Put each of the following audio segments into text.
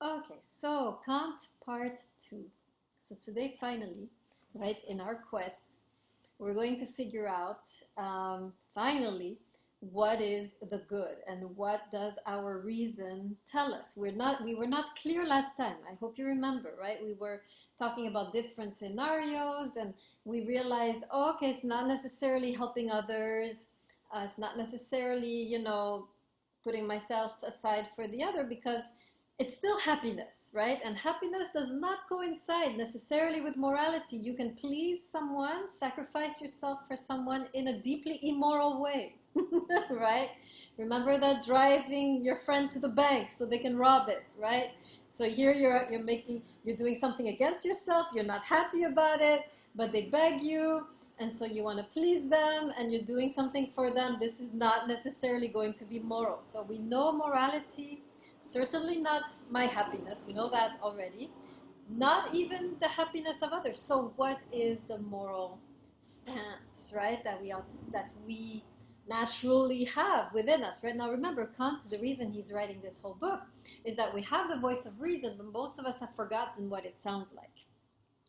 Okay, so Kant part two. So today, finally, right, in our quest, we're going to figure out finally what is the good and what does our reason tell us. We were not clear last time. I hope you remember, right? We were talking about different scenarios and we realized, oh, okay, it's not necessarily helping others. It's not necessarily, putting myself aside for the other because it's still happiness, right? And happiness does not coincide necessarily with morality. You can please someone, sacrifice yourself for someone in a deeply immoral way, right? Remember that driving your friend to the bank so they can rob it, right? So here you're doing something against yourself, you're not happy about it, but they beg you, and so you want to please them and you're doing something for them. This is not necessarily going to be moral. So we know morality, certainly not my happiness, we know that already, not even the happiness of others. So what is the moral stance, right, that we naturally have within us? Right now, remember, Kant, the reason he's writing this whole book is that we have the voice of reason, but most of us have forgotten what it sounds like,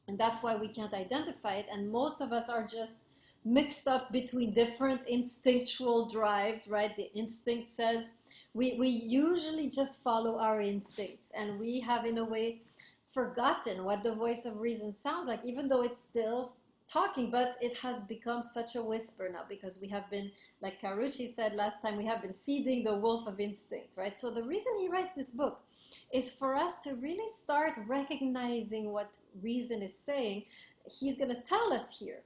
and that's why we can't identify it. And most of us are just mixed up between different instinctual drives, right? The instinct says we usually just follow our instincts, and we have in a way forgotten what the voice of reason sounds like, even though it's still talking, but it has become such a whisper now because we have been, like Karuchi said last time, we have been feeding the wolf of instinct, right? So the reason he writes this book is for us to really start recognizing what reason is saying. He's going to tell us here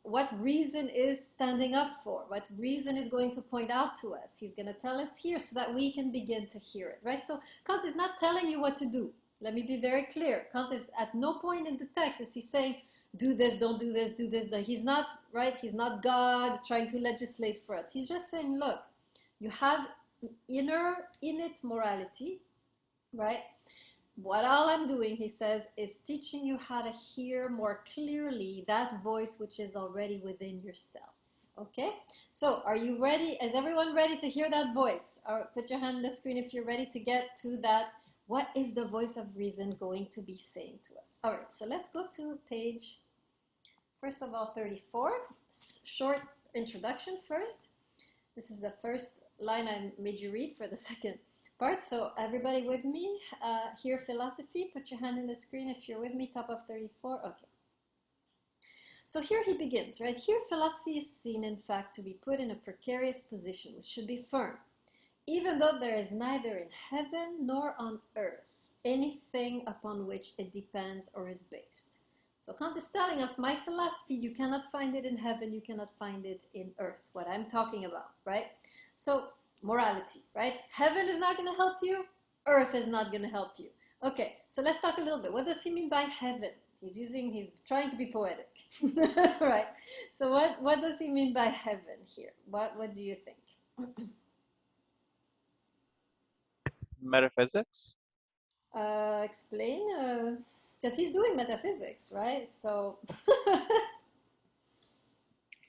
what reason is standing up for, what reason is going to point out to us. He's going to tell us here so that we can begin to hear it, right? So Kant is not telling you what to do. Let me be very clear. Kant is at no point in the text is he saying, do this, don't do this, do this. He's not, right? He's not God trying to legislate for us. He's just saying, look, you have innate morality, right? What all I'm doing, he says, is teaching you how to hear more clearly that voice which is already within yourself. Okay, so are you ready? Is everyone ready to hear that voice? Or put your hand on the screen if you're ready to get to that. What is the voice of reason going to be saying to us? All right, so let's go to page, first of all, 34. Short introduction first. This is the first line I made you read for the second part. So everybody with me, here philosophy, put your hand in the screen if you're with me, top of 34. Okay. So here he begins, right? Here philosophy is seen, in fact, to be put in a precarious position, which should be firm, even though there is neither in heaven nor on earth anything upon which it depends or is based. So Kant is telling us, my philosophy, you cannot find it in heaven, you cannot find it in earth, what I'm talking about, right? So morality, right? Heaven is not going to help you, earth is not going to help you. Okay, so let's talk a little bit. What does he mean by heaven? He's trying to be poetic, right? So what does he mean by heaven here? What do you think? Metaphysics? Explain, because he's doing metaphysics, right? So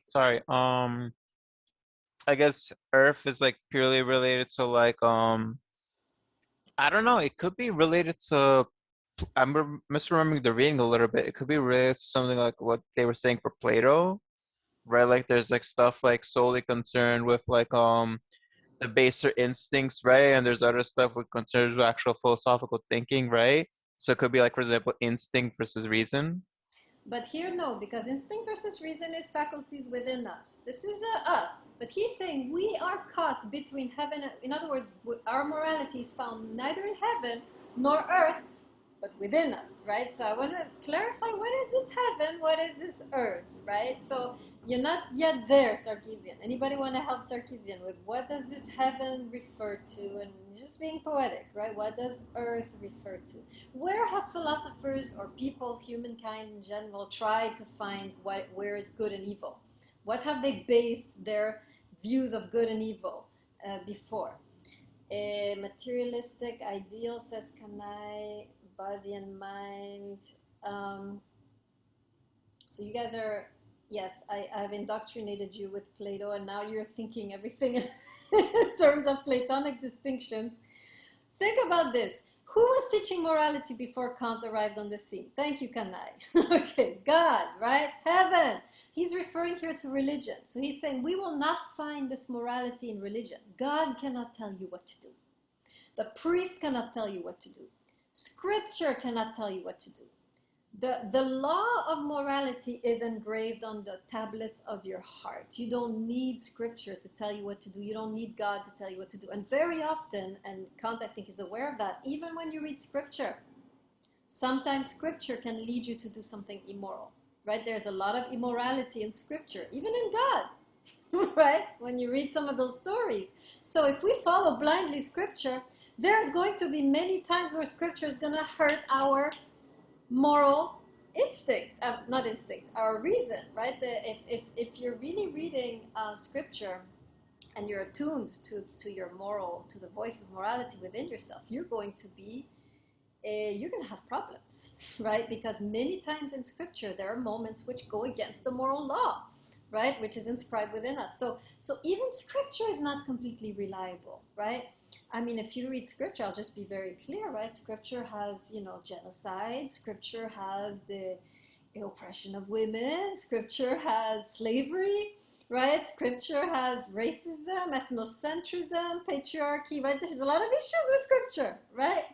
Sorry. I guess Earth is like purely related to like I don't know. It could be related to. I'm misremembering the reading a little bit. It could be related to something like what they were saying for Plato, right? Like there's like stuff like solely concerned with like the baser instincts, right? And there's other stuff with concerns with actual philosophical thinking, right? So it could be like, for example, instinct versus reason. but here, no, because instinct versus reason is faculties within us. This is us. But he's saying we are caught between heaven and, in other words, our morality is found neither in heaven nor earth, but within us, right? So I want to clarify, what is this heaven? What is this earth, right? So you're not yet there, Sarkeesian. Anybody want to help Sarkeesian with what does this heaven refer to? And just being poetic, right? What does earth refer to? Where have philosophers or people, humankind in general, tried to find where is good and evil? What have they based their views of good and evil before? A materialistic ideal, says Kanai, body and mind. Um, so you guys are, yes, I've indoctrinated you with Plato, and now you're thinking everything in terms of Platonic distinctions. Think about this. Who was teaching morality before Kant arrived on the scene? Thank you, Kanai. Okay, God, right? Heaven. He's referring here to religion. So he's saying we will not find this morality in religion. God cannot tell you what to do. The priest cannot tell you what to do. Scripture cannot tell you what to do. The law of morality is engraved on the tablets of your heart. You don't need scripture to tell you what to do. You don't need God to tell you what to do. And very often, and Kant I think is aware of that, even when you read scripture, sometimes scripture can lead you to do something immoral, right? There's a lot of immorality in scripture, even in God, right? When you read some of those stories. So if we follow blindly scripture, there's going to be many times where scripture is going to hurt our moral instinct, not instinct, our reason, right? If you're really reading scripture and you're attuned to your moral, to the voice of morality within yourself, you're going to have problems, right? Because many times in scripture there are moments which go against the moral law, right? Which is inscribed within us. So even scripture is not completely reliable, right? I mean, if you read scripture, I'll just be very clear, right? Scripture has, genocide. Scripture has the oppression of women. Scripture has slavery, right? Scripture has racism, ethnocentrism, patriarchy, right? There's a lot of issues with scripture, right?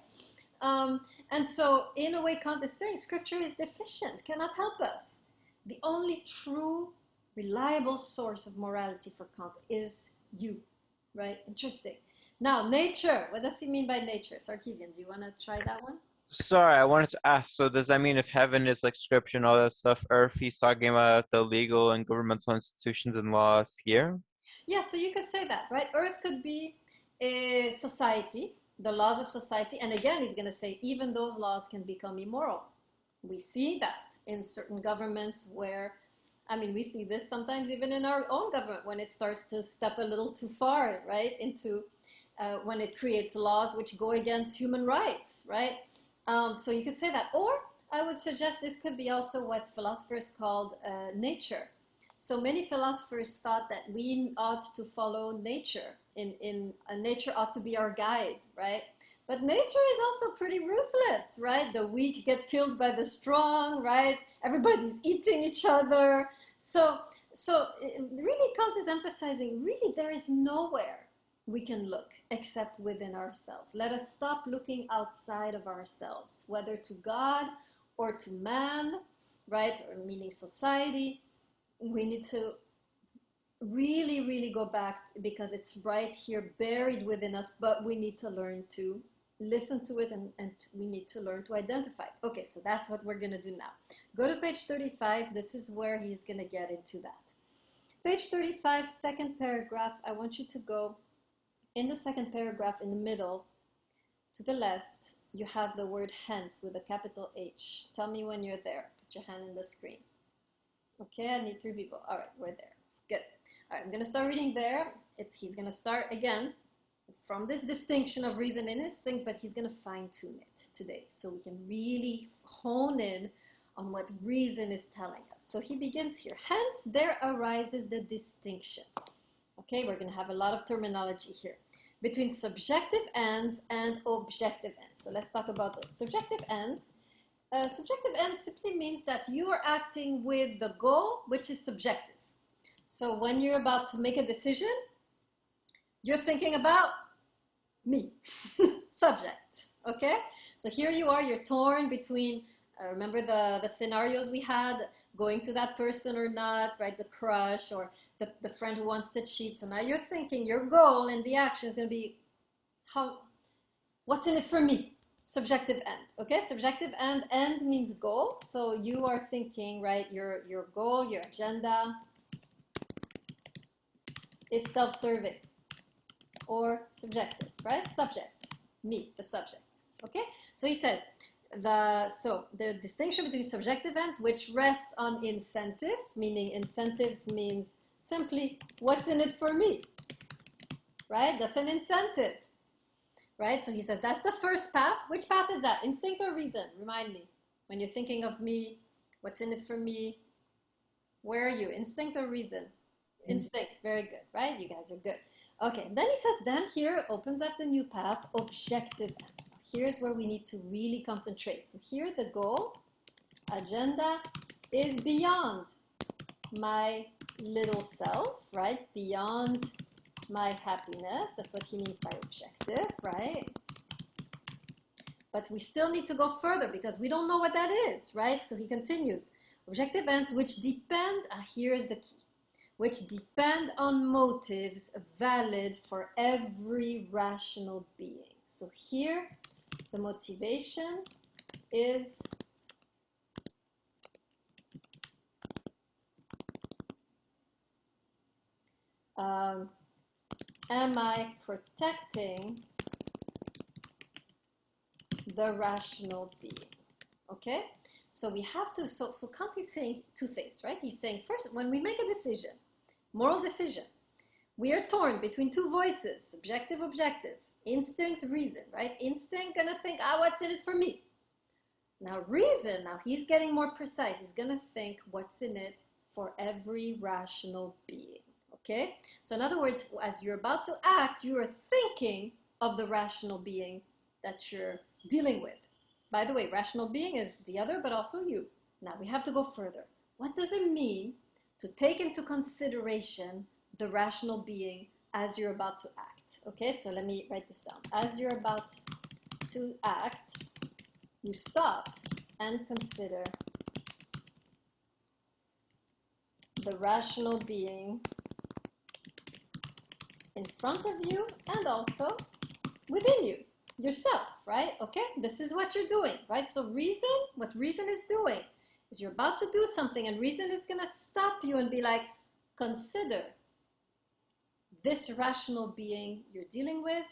And so, in a way, Kant is saying scripture is deficient, cannot help us. The only true, reliable source of morality for Kant is you, right? Interesting. Now, nature. What does he mean by nature? Sarkeesian, do you want to try that one? Sorry, I wanted to ask, so does that mean if heaven is like scripture and all that stuff, earth, he's talking about the legal and governmental institutions and laws here? Yeah, so you could say that, right? Earth could be a society, the laws of society. And again, he's going to say even those laws can become immoral. We see that in certain governments where, I mean, we see this sometimes even in our own government when it starts to step a little too far, right, into when it creates laws which go against human rights, right? So you could say that. Or I would suggest this could be also what philosophers called nature. So many philosophers thought that we ought to follow nature. Nature ought to be our guide, right? But nature is also pretty ruthless, right? The weak get killed by the strong, right? Everybody's eating each other. So really Kant is emphasizing, really there is nowhere we can look except within ourselves. Let us stop looking outside of ourselves, whether to God or to man, right? Or meaning society. We need to really, really go back because it's right here buried within us, but we need to learn to listen to it and we need to learn to identify it. Okay, so that's what we're going to do now. Go to page 35. This is where he's going to get into that. Page 35, second paragraph. I want you to go in the second paragraph in the middle to the left. You have the word hence with a capital H. Tell me when you're there. Put your hand in the screen. Okay, I need 3 people. All right, we're there. Good. All right, I'm going to start reading there. He's going to start again from this distinction of reason and instinct, but he's going to fine-tune it today so we can really hone in on what reason is telling us. So he begins here. Hence, there arises the distinction. Okay, we're going to have a lot of terminology here between subjective ends and objective ends. So let's talk about those. Subjective ends. Subjective end simply means that you are acting with the goal, which is subjective. So when you're about to make a decision, you're thinking about me, subject, okay? So here you are, you're torn between, remember the scenarios we had, going to that person or not, right? The crush or the friend who wants to cheat. So now you're thinking your goal and the action is going to be, what's in it for me? Subjective end, okay? Subjective end means goal. So you are thinking, right, your goal, your agenda is self-serving or subjective, right? Subject, me, the subject, okay? So he says, the distinction between subjective ends, which rests on incentives, meaning incentives means simply what's in it for me, right? That's an incentive, right? So he says that's the first path. Which path is that? Instinct or reason? Remind me. When you're thinking of me, what's in it for me? Where are you? Instinct or reason? Instinct. Very good, right? You guys are good. Okay, then he says, then here opens up the new path, objective ends. Here's where we need to really concentrate. So here the goal, agenda, is beyond my little self, right? Beyond my happiness. That's what he means by objective, right? But we still need to go further because we don't know what that is, right? So he continues, objective ends which depend, here's the key, which depend on motives valid for every rational being. So here, the motivation is am I protecting the rational being? Okay, so we have to, so Kant is saying two things, right? He's saying first, when we make a decision, moral decision, we are torn between two voices, subjective, objective, instinct, reason, right? Instinct gonna think, what's in it for me? Now reason, now he's getting more precise. He's gonna think what's in it for every rational being, okay? So in other words, as you're about to act, you are thinking of the rational being that you're dealing with. By the way, rational being is the other, but also you. Now we have to go further. What does it mean to take into consideration the rational being as you're about to act? Okay, so let me write this down. As you're about to act, you stop and consider the rational being in front of you and also within you, yourself, right? Okay, this is what you're doing, right? So reason, what reason is doing is you're about to do something and reason is going to stop you and be like, consider this rational being you're dealing with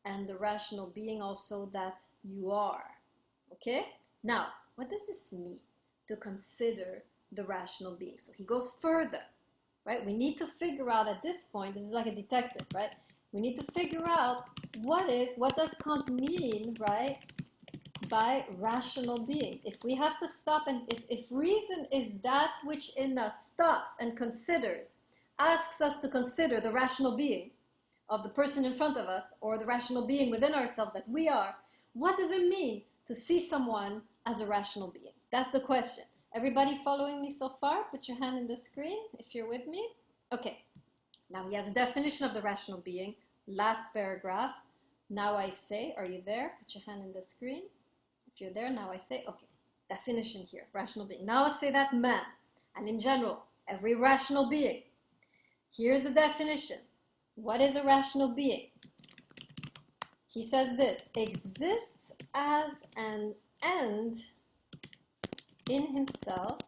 and the rational being also that you are. Okay, now what does this mean to consider the rational being? So he goes further, right? We need to figure out at this point, this is like a detective, right? We need to figure out what does Kant mean, right, by rational being? If we have to stop and if reason is that which in us stops and considers, asks us to consider the rational being of the person in front of us or the rational being within ourselves that we are, what does it mean to see someone as a rational being? That's the question. Everybody following me so far? Put your hand in the screen if you're with me. Okay. Now he has a definition of the rational being. Last paragraph. Now I say, are you there? Put your hand in the screen. If you're there, now I say, okay. Definition here, rational being. Now I say that man, and in general, every rational being. Here's the definition. What is a rational being? He says this, exists as an end in himself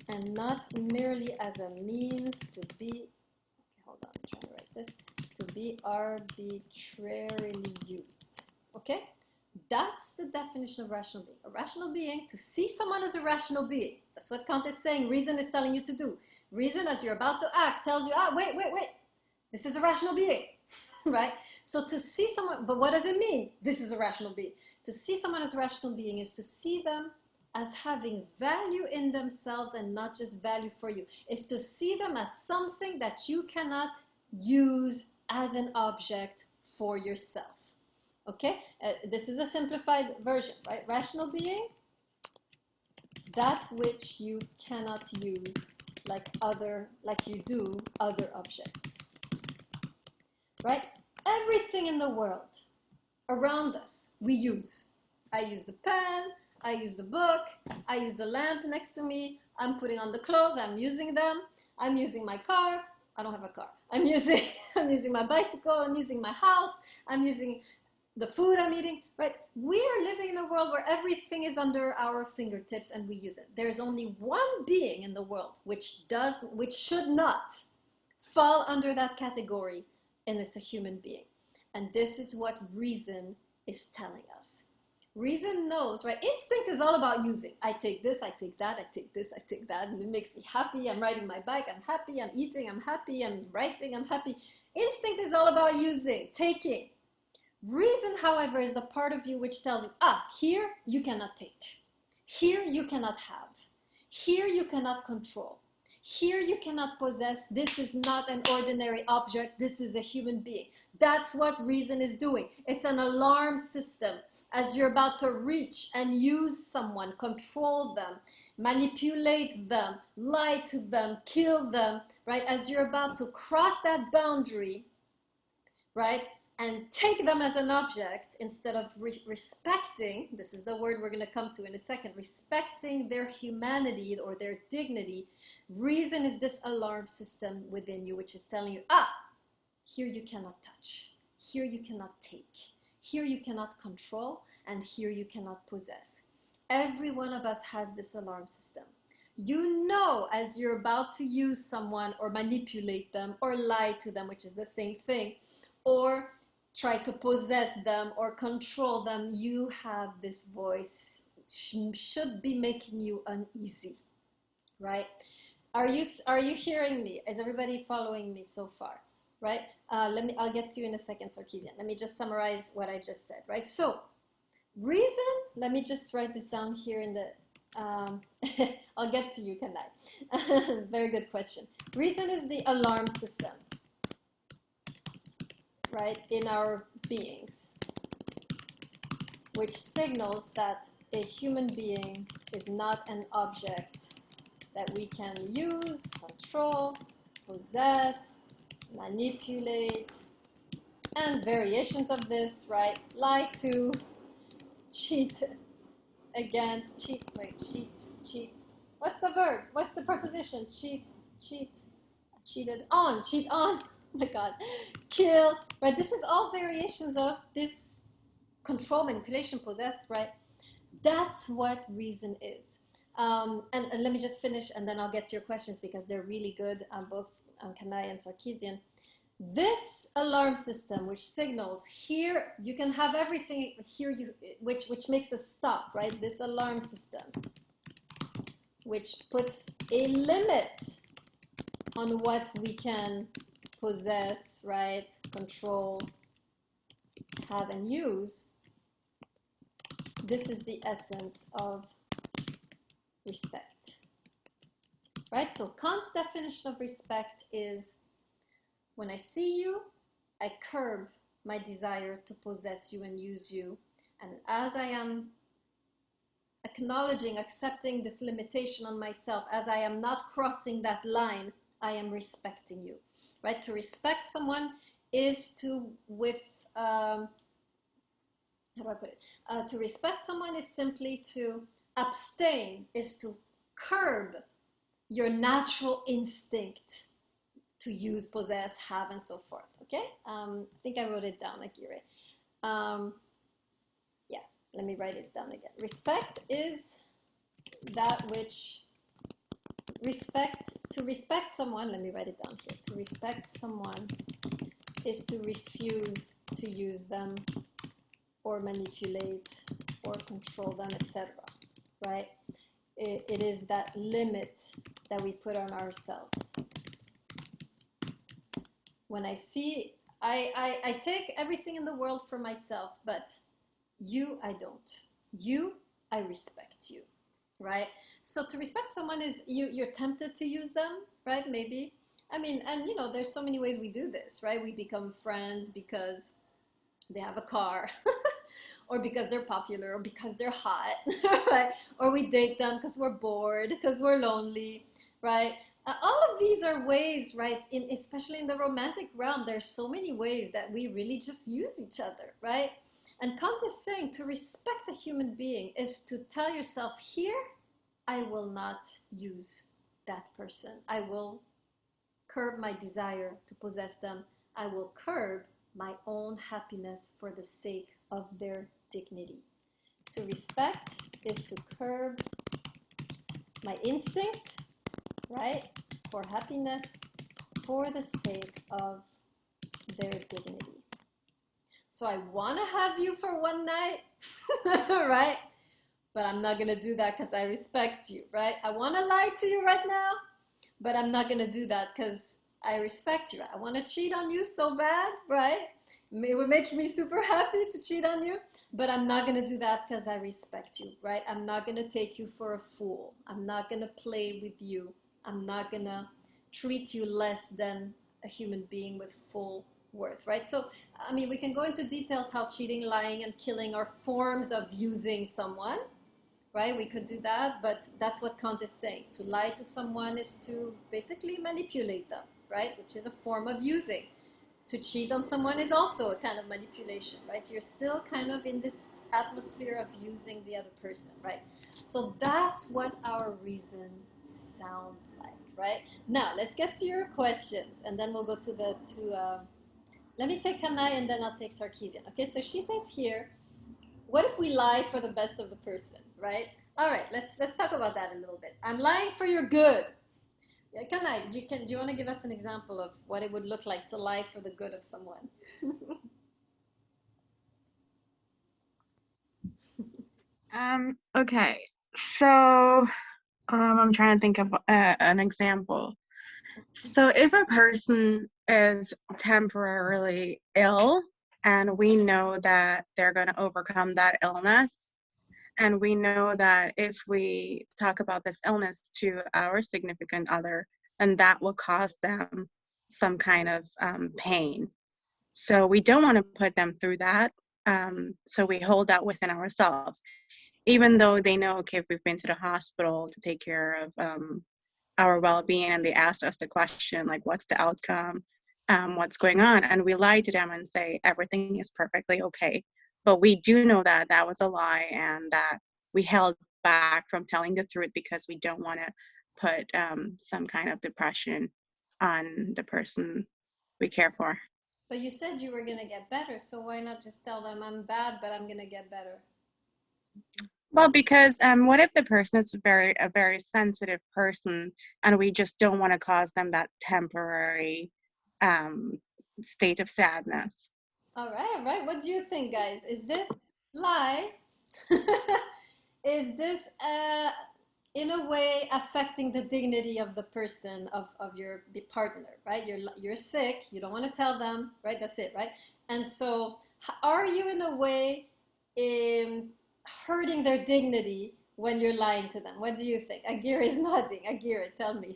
and not merely as a means to be, okay, hold on, I'm trying to write this, to be arbitrarily used. Okay? That's the definition of rational being. A rational being, to see someone as a rational being. That's what Kant is saying. Reason is telling you to do. Reason, as you're about to act, tells you, wait. This is a rational being, right? So to see someone, but what does it mean? This is a rational being. To see someone as a rational being is to see them as having value in themselves and not just value for you. Is to see them as something that you cannot use as an object for yourself. Okay, this is a simplified version, right? Rational being, that which you cannot use like you do other objects, right? Everything in the world around us, we use. I use the pen, I use the book, I use the lamp next to me, I'm putting on the clothes, I'm using them, I'm using my car, I don't have a car, I'm using my bicycle, I'm using my house, I'm using the food I'm eating, right? We are living in a world where everything is under our fingertips and we use it. There's only one being in the world which should not fall under that category, and it's a human being. And this is what reason is telling us. Reason knows, right? Instinct is all about using. I take this, I take that, I take this, I take that, and it makes me happy. I'm riding my bike, I'm happy. I'm eating, I'm happy. I'm writing, I'm happy. Instinct is all about using, taking. Reason, however, is the part of you which tells you, here you cannot take. Here you cannot have. Here you cannot control. Here you cannot possess. This is not an ordinary object. This is a human being. That's what reason is doing. It's an alarm system. As you're about to reach and use someone, control them, manipulate them, lie to them, kill them, right? As you're about to cross that boundary, right? And take them as an object instead of respecting, this is the word we're going to come to in a second, respecting their humanity or their dignity. Reason is this alarm system within you, which is telling you, here you cannot touch, here you cannot take, here you cannot control, and here you cannot possess. Every one of us has this alarm system. You know, as you're about to use someone or manipulate them or lie to them, which is the same thing, or try to possess them or control them, you have this voice should be making you uneasy, right? Are you hearing me? Is everybody following me so far? Right? I'll get to you in a second, Sarkeesian. Let me just summarize what I just said, right? So, reason, let me just write this down here in the, I'll get to you, Kanai. Very good question. Reason is the alarm system, right, in our beings, which signals that a human being is not an object that we can use, control, possess, manipulate, and variations of this, right? Lie to, cheat against, cheat. What's the verb? What's the preposition? Cheated on, cheat on. Oh my God. Kill, right? This is all variations of this control, manipulation, possess, right? That's what reason is. And let me just finish and then I'll get to your questions because they're really good, both Kanai and Sarkeesian. This alarm system, which signals here you can have everything here, which makes a stop, right? This alarm system, which puts a limit on what we can possess, right? Control, have, and use. This is the essence of respect, right? So Kant's definition of respect is, when I see you, I curb my desire to possess you and use you. And as I am acknowledging, accepting this limitation on myself, as I am not crossing that line, I am respecting you, right? To respect someone is to, how do I put it? To respect someone is simply to abstain, is to curb your natural instinct to use, possess, have, and so forth. Okay? I think I wrote it down, Akire. Yeah, let me write it down again. Respect is that which, to respect someone, let me write it down here. To respect someone is to refuse to use them or manipulate or control them, etc. Right? It is that limit that we put on ourselves. When I see, I take everything in the world for myself, but you, I don't. You, I respect you, right? So to respect someone is, you're tempted to use them, right? Maybe. I mean, and you know, there's so many ways we do this, right? We become friends because they have a car, or because they're popular, or because they're hot, right? Or we date them because we're bored, because we're lonely, right? All of these are ways, right? Especially in the romantic realm, there's so many ways that we really just use each other, right? And Kant is saying to respect a human being is to tell yourself, here, I will not use that person. I will curb my desire to possess them. I will curb my own happiness for the sake of their dignity. To respect is to curb my instinct, right, for happiness for the sake of their dignity. So I want to have you for one night, right? But I'm not going to do that because I respect you, right? I want to lie to you right now, but I'm not going to do that because I respect you. I want to cheat on you so bad, right? It would make me super happy to cheat on you, but I'm not going to do that because I respect you, right? I'm not going to take you for a fool. I'm not going to play with you I'm not gonna treat you less than a human being with full worth, right? So, I mean, we can go into details how cheating, lying, and killing are forms of using someone, right? We could do that, but that's what Kant is saying. To lie to someone is to basically manipulate them, right? Which is a form of using. To cheat on someone is also a kind of manipulation, right? You're still kind of in this atmosphere of using the other person, right? So that's what our reason sounds like, right? Now let's get to your questions, and then we'll go to let me take Kanai and then I'll take Sarkeesian. Okay, so she says here, what if we lie for the best of the person, right? All right, let's talk about that a little bit. I'm lying for your good. Yeah, Kanai, do you want to give us an example of what it would look like to lie for the good of someone? Okay. So, I'm trying to think of an example. So, if a person is temporarily ill and we know that they're going to overcome that illness, and we know that if we talk about this illness to our significant other, then that will cause them some kind of pain. So, we don't want to put them through that. So, we hold that within ourselves even though they know, okay, if we've been to the hospital to take care of our well-being and they asked us the question, like, what's the outcome, what's going on, and we lie to them and say everything is perfectly okay. But we do know that that was a lie and that we held back from telling the truth because we don't want to put some kind of depression on the person we care for. But you said you were gonna get better, so why not just tell them I'm bad, but I'm gonna get better? Well, because what if the person is a very sensitive person, and we just don't want to cause them that temporary um, state of sadness? All right, all right. What do you think, guys? Is this lie? Is this in a way affecting the dignity of the person of your partner, right? You're sick, you don't want to tell them, right? That's it, right? And so are you in a way um, hurting their dignity when you're lying to them? What do you think? Agira is nodding. Agira, tell me.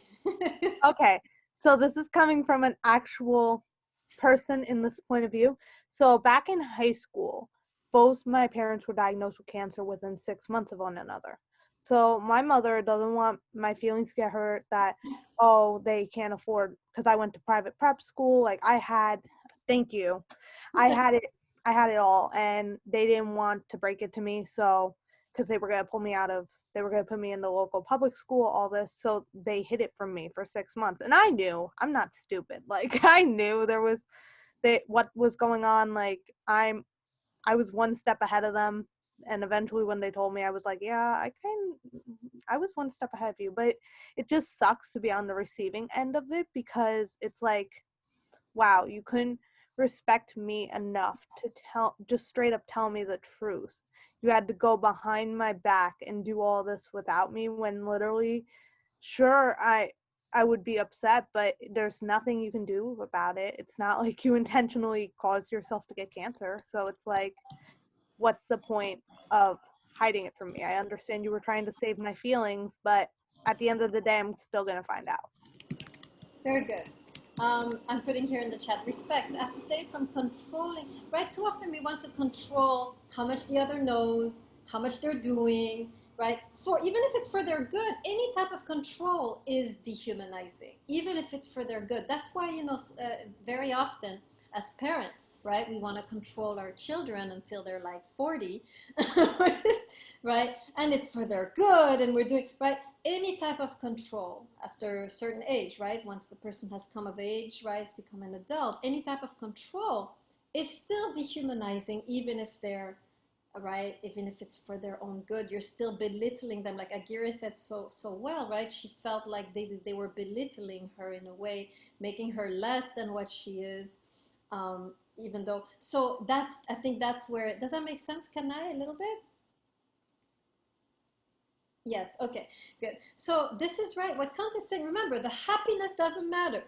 Okay, so this is coming from an actual person in this point of view. So back in high school, both my parents were diagnosed with cancer within 6 months of one another. So my mother doesn't want my feelings to get hurt that, oh, they can't afford, because I went to private prep school. Like thank you. I had it, I had it all, and they didn't want to break it to me. So, because they were going to they were going to put me in the local public school, all this. So they hid it from me for 6 months. And I knew, I'm not stupid. Like, I knew what was going on. Like, I was one step ahead of them. And eventually when they told me, I was like, yeah, I was one step ahead of you. But it just sucks to be on the receiving end of it, because it's like, wow, you couldn't respect me enough to just straight up tell me the truth. You had to go behind my back and do all this without me, when literally, sure, I would be upset, but there's nothing you can do about it. It's not like you intentionally caused yourself to get cancer. So it's like, what's the point of hiding it from me? I understand you were trying to save my feelings, but at the end of the day, I'm still going to find out. Very good. I'm putting here in the chat, respect, abstain from controlling, right? Too often we want to control how much the other knows, how much they're doing, right? Even if it's for their good, any type of control is dehumanizing, even if it's for their good. That's why, very often as parents, right, we want to control our children until they're like 40, right? And it's for their good, and we're doing, right? Any type of control after a certain age, right? Once the person has come of age, right, it's become an adult, any type of control is still dehumanizing, even if they're right, even if it's for their own good. You're still belittling them, like Agira said so well, right? She felt like they were belittling her in a way, making her less than what she is, even though. So I think that's where, does that make sense, Kanai, a little bit? Yes, okay, good. So this is right, what Kant is saying. Remember, the happiness doesn't matter.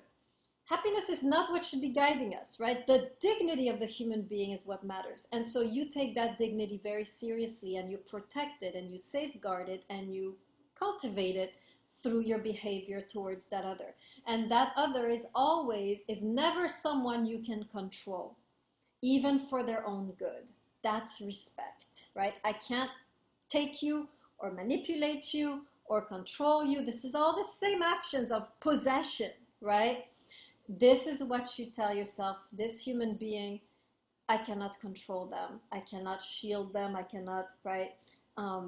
Happiness is not what should be guiding us, right? The dignity of the human being is what matters. And so you take that dignity very seriously, and you protect it, and you safeguard it, and you cultivate it through your behavior towards that other. And that other is never someone you can control, even for their own good. That's respect, right? I can't take you or manipulate you or control you. This is all the same actions of possession, right? This is what you tell yourself. This human being, I cannot control them. I cannot shield them. I cannot, right? I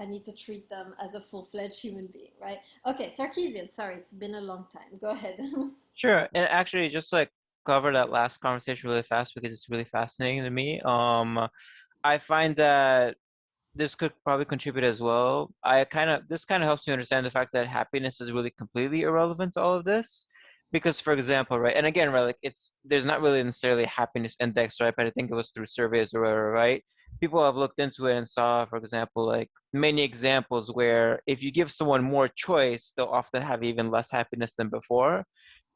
need to treat them as a full-fledged human being, right? Okay, Sarkeesian, sorry, it's been a long time. Go ahead. Sure. And actually, just like cover that last conversation really fast because it's really fascinating to me. I find that this could probably contribute as well. This kind of helps me understand the fact that happiness is really completely irrelevant to all of this. Because, for example, right, and again, right, like there's not really necessarily a happiness index, right? But I think it was through surveys or whatever, right? People have looked into it and saw, for example, like many examples where if you give someone more choice, they'll often have even less happiness than before.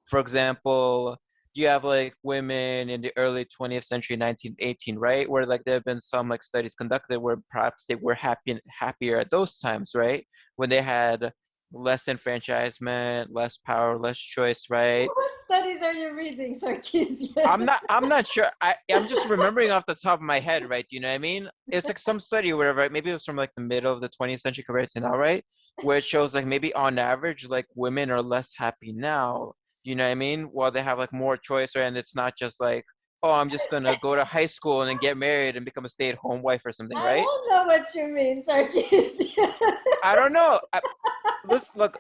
For example, you have like women in the early 20th century, 1918, right? Where like there have been some like studies conducted where perhaps they were happier at those times, right? When they had less enfranchisement, less power, less choice, right? What studies are you reading, Sarkeesian? I'm not sure. I'm just remembering off the top of my head, right? Do you know what I mean? It's like some study or whatever, right? Maybe it was from like the middle of the 20th century compared to now, right? Where it shows like maybe on average, like women are less happy now. You know what I mean? While they have like more choice, right? And it's not just like, oh, I'm just gonna go to high school and then get married and become a stay-at-home wife or something, I right? don't know what you mean, Sarkeesian. I don't know. Let's look.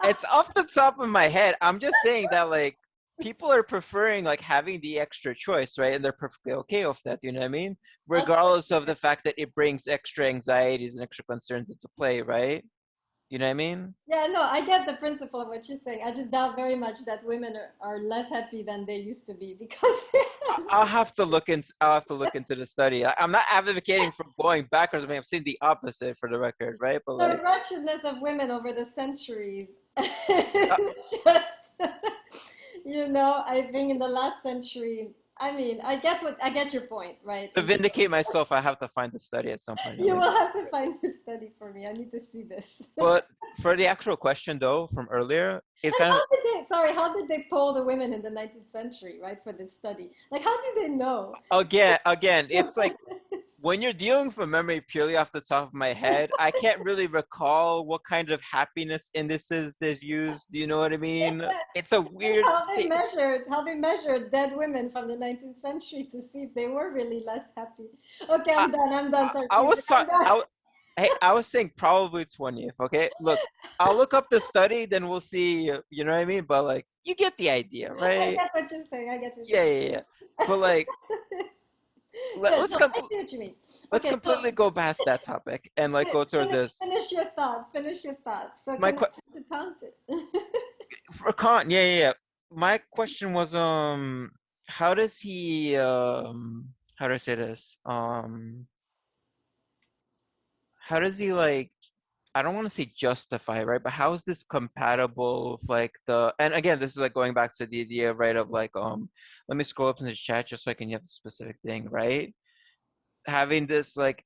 It's off the top of my head. I'm just saying that like people are preferring like having the extra choice, right? And they're perfectly okay with that. You know what I mean? Regardless of the fact that it brings extra anxieties and extra concerns into play, right? You know what I mean? Yeah, no, I get the principle of what you're saying. I just doubt very much that women are less happy than they used to be because I'll have to look into the study. I'm not advocating for going backwards. I mean, I've seen the opposite for the record, right? But the like, wretchedness of women over the centuries. uh, It's just, I think in the last century, I mean, I get your point, right? to vindicate myself, I have to find the study at some point, at You will least. have to find this study for me. I need to see this. But for the actual question though, from earlier, it's And kind of how did they poll the women in the 19th century, right, for this study? Like, how do they know? again, it's like when you're dealing from memory purely off the top of my head, I can't really recall what kind of happiness indices there's used. Do you know what I mean? Yes. It's a And weird thing. how they measured dead women from the 19th century to see if they were really less happy. Okay, I, I'm done, I Sarkeesian. was I'm talking. done. Hey, I was saying probably 20th. Okay, look, I'll look up the study, then we'll see. You know what I mean? But like, you get the idea, I right? get what you're saying. I get what you're Yeah, yeah, yeah. But like, saying. let, Good. let's No, com- I see what you mean. let's Okay, so completely go past that topic and like go toward this. finish your thought. Finish your thought. So My que- connection to content. for Kant, yeah, yeah, yeah. My question was, how does he, how do I say this? How does he like? I don't want to say justify, right? But how is this compatible with like and again, this is like going back to the idea, right, of like, let me scroll up in the chat just so I can have the specific thing, right? Having this like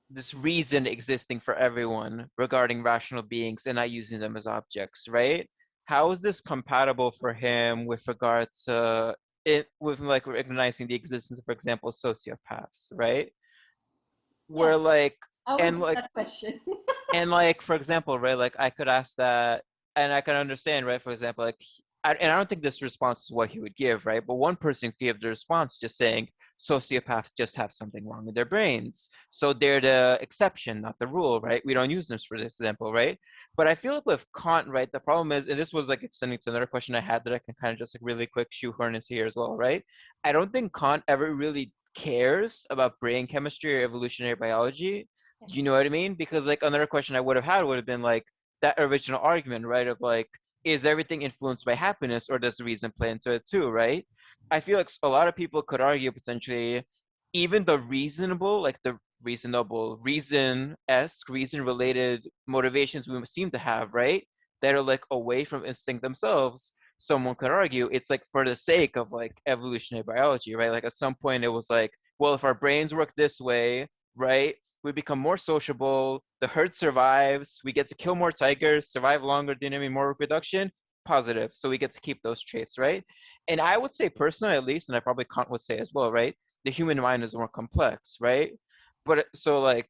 this reason existing for everyone regarding rational beings and not using them as objects, right? How is this compatible for him with regard to it, with like recognizing the existence of, for example, sociopaths, right? Yeah, Where like, I always and get like, that question. and like, for example, right, like I could ask that and I can understand, right, for example, like, and I don't think this response is what he would give, right? But one person could give the response just saying sociopaths just have something wrong with their brains. So they're the exception, not the rule, right? We don't use them for this example, right? But I feel like with Kant, right, the problem is, and this was like extending to another question I had that I can kind of just like really quick shoehorn into here as well, right? I don't think Kant ever really cares about brain chemistry or evolutionary biology. You know what I mean? Because like another question I would have had would have been like that original argument, right? Of like, is everything influenced by happiness or does reason play into it too, right? I feel like a lot of people could argue potentially even the reasonable, like the reasonable, reason-esque, reason-related motivations we seem to have, right? That are like away from instinct themselves. Someone could argue it's like for the sake of like evolutionary biology, right? Like at some point it was like, well, if our brains work this way, right? we become more sociable, the herd survives, we get to kill more tigers, survive longer, do you know what I mean? More reproduction, positive. So we get to keep those traits, right? And I would say personally, at least, and I probably Kant would say as well, right? The human mind is more complex, right? But so like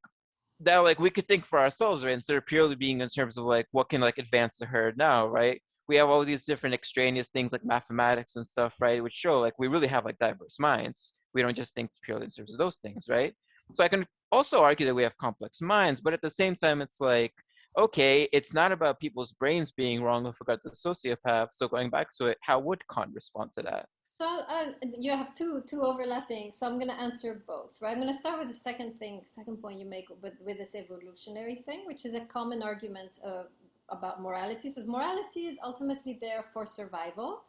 that, like we could think for ourselves, right? Instead of purely being in terms of like what can like advance the herd now, right? We have all these different extraneous things like mathematics and stuff, right? Which show like we really have like diverse minds. We don't just think purely in terms of those things, right? So I can also argue that we have complex minds, but at the same time, it's like, okay, it's not about people's brains being wrong with regard to sociopaths. So going back to it, how would Kant respond to that? So you have two overlapping. So I'm going to answer both, right? I'm going to start with the second point you make with this evolutionary thing, which is a common argument about morality. It says morality is ultimately there for survival.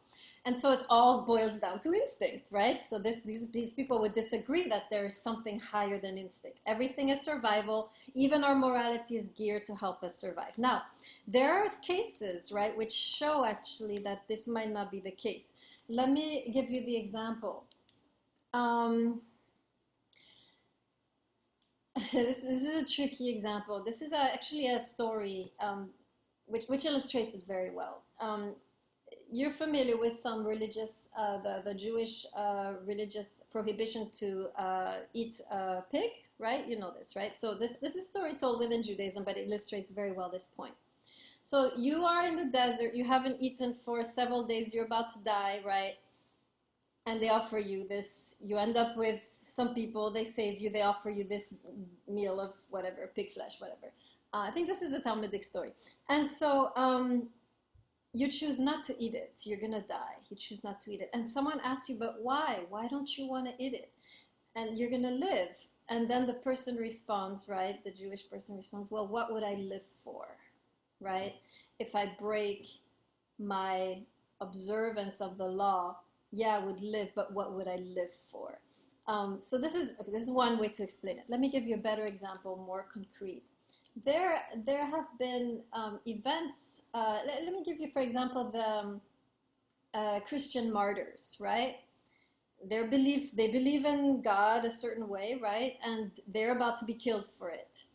And so it all boils down to instinct, right? So these people would disagree that there is something higher than instinct. Everything is survival. Even our morality is geared to help us survive. Now, there are cases, right, which show actually that this might not be the case. Let me give you the example. This is a tricky example. This is actually a story which illustrates it very well. You're familiar with some religious, the Jewish religious prohibition to eat pig, right? You know this, right? So this is a story told within Judaism, but it illustrates very well this point. So you are in the desert, you haven't eaten for several days, you're about to die, right? And they offer you this, you end up with some people, they save you, they offer you this meal of whatever, pig flesh, whatever. I think this is a Talmudic story. And so you choose not to eat it. You're going to die. You choose not to eat it. And someone asks you, but why? Why don't you want to eat it? And you're going to live. And then the person responds, right? The Jewish person responds, well, what would I live for? Right? If I break my observance of the law, yeah, I would live, but what would I live for? So this is one way to explain it. Let me give you a better example, more concrete. There have been events. Let me give you, for example, the Christian martyrs, right? They believe in God a certain way, right? And they're about to be killed for it,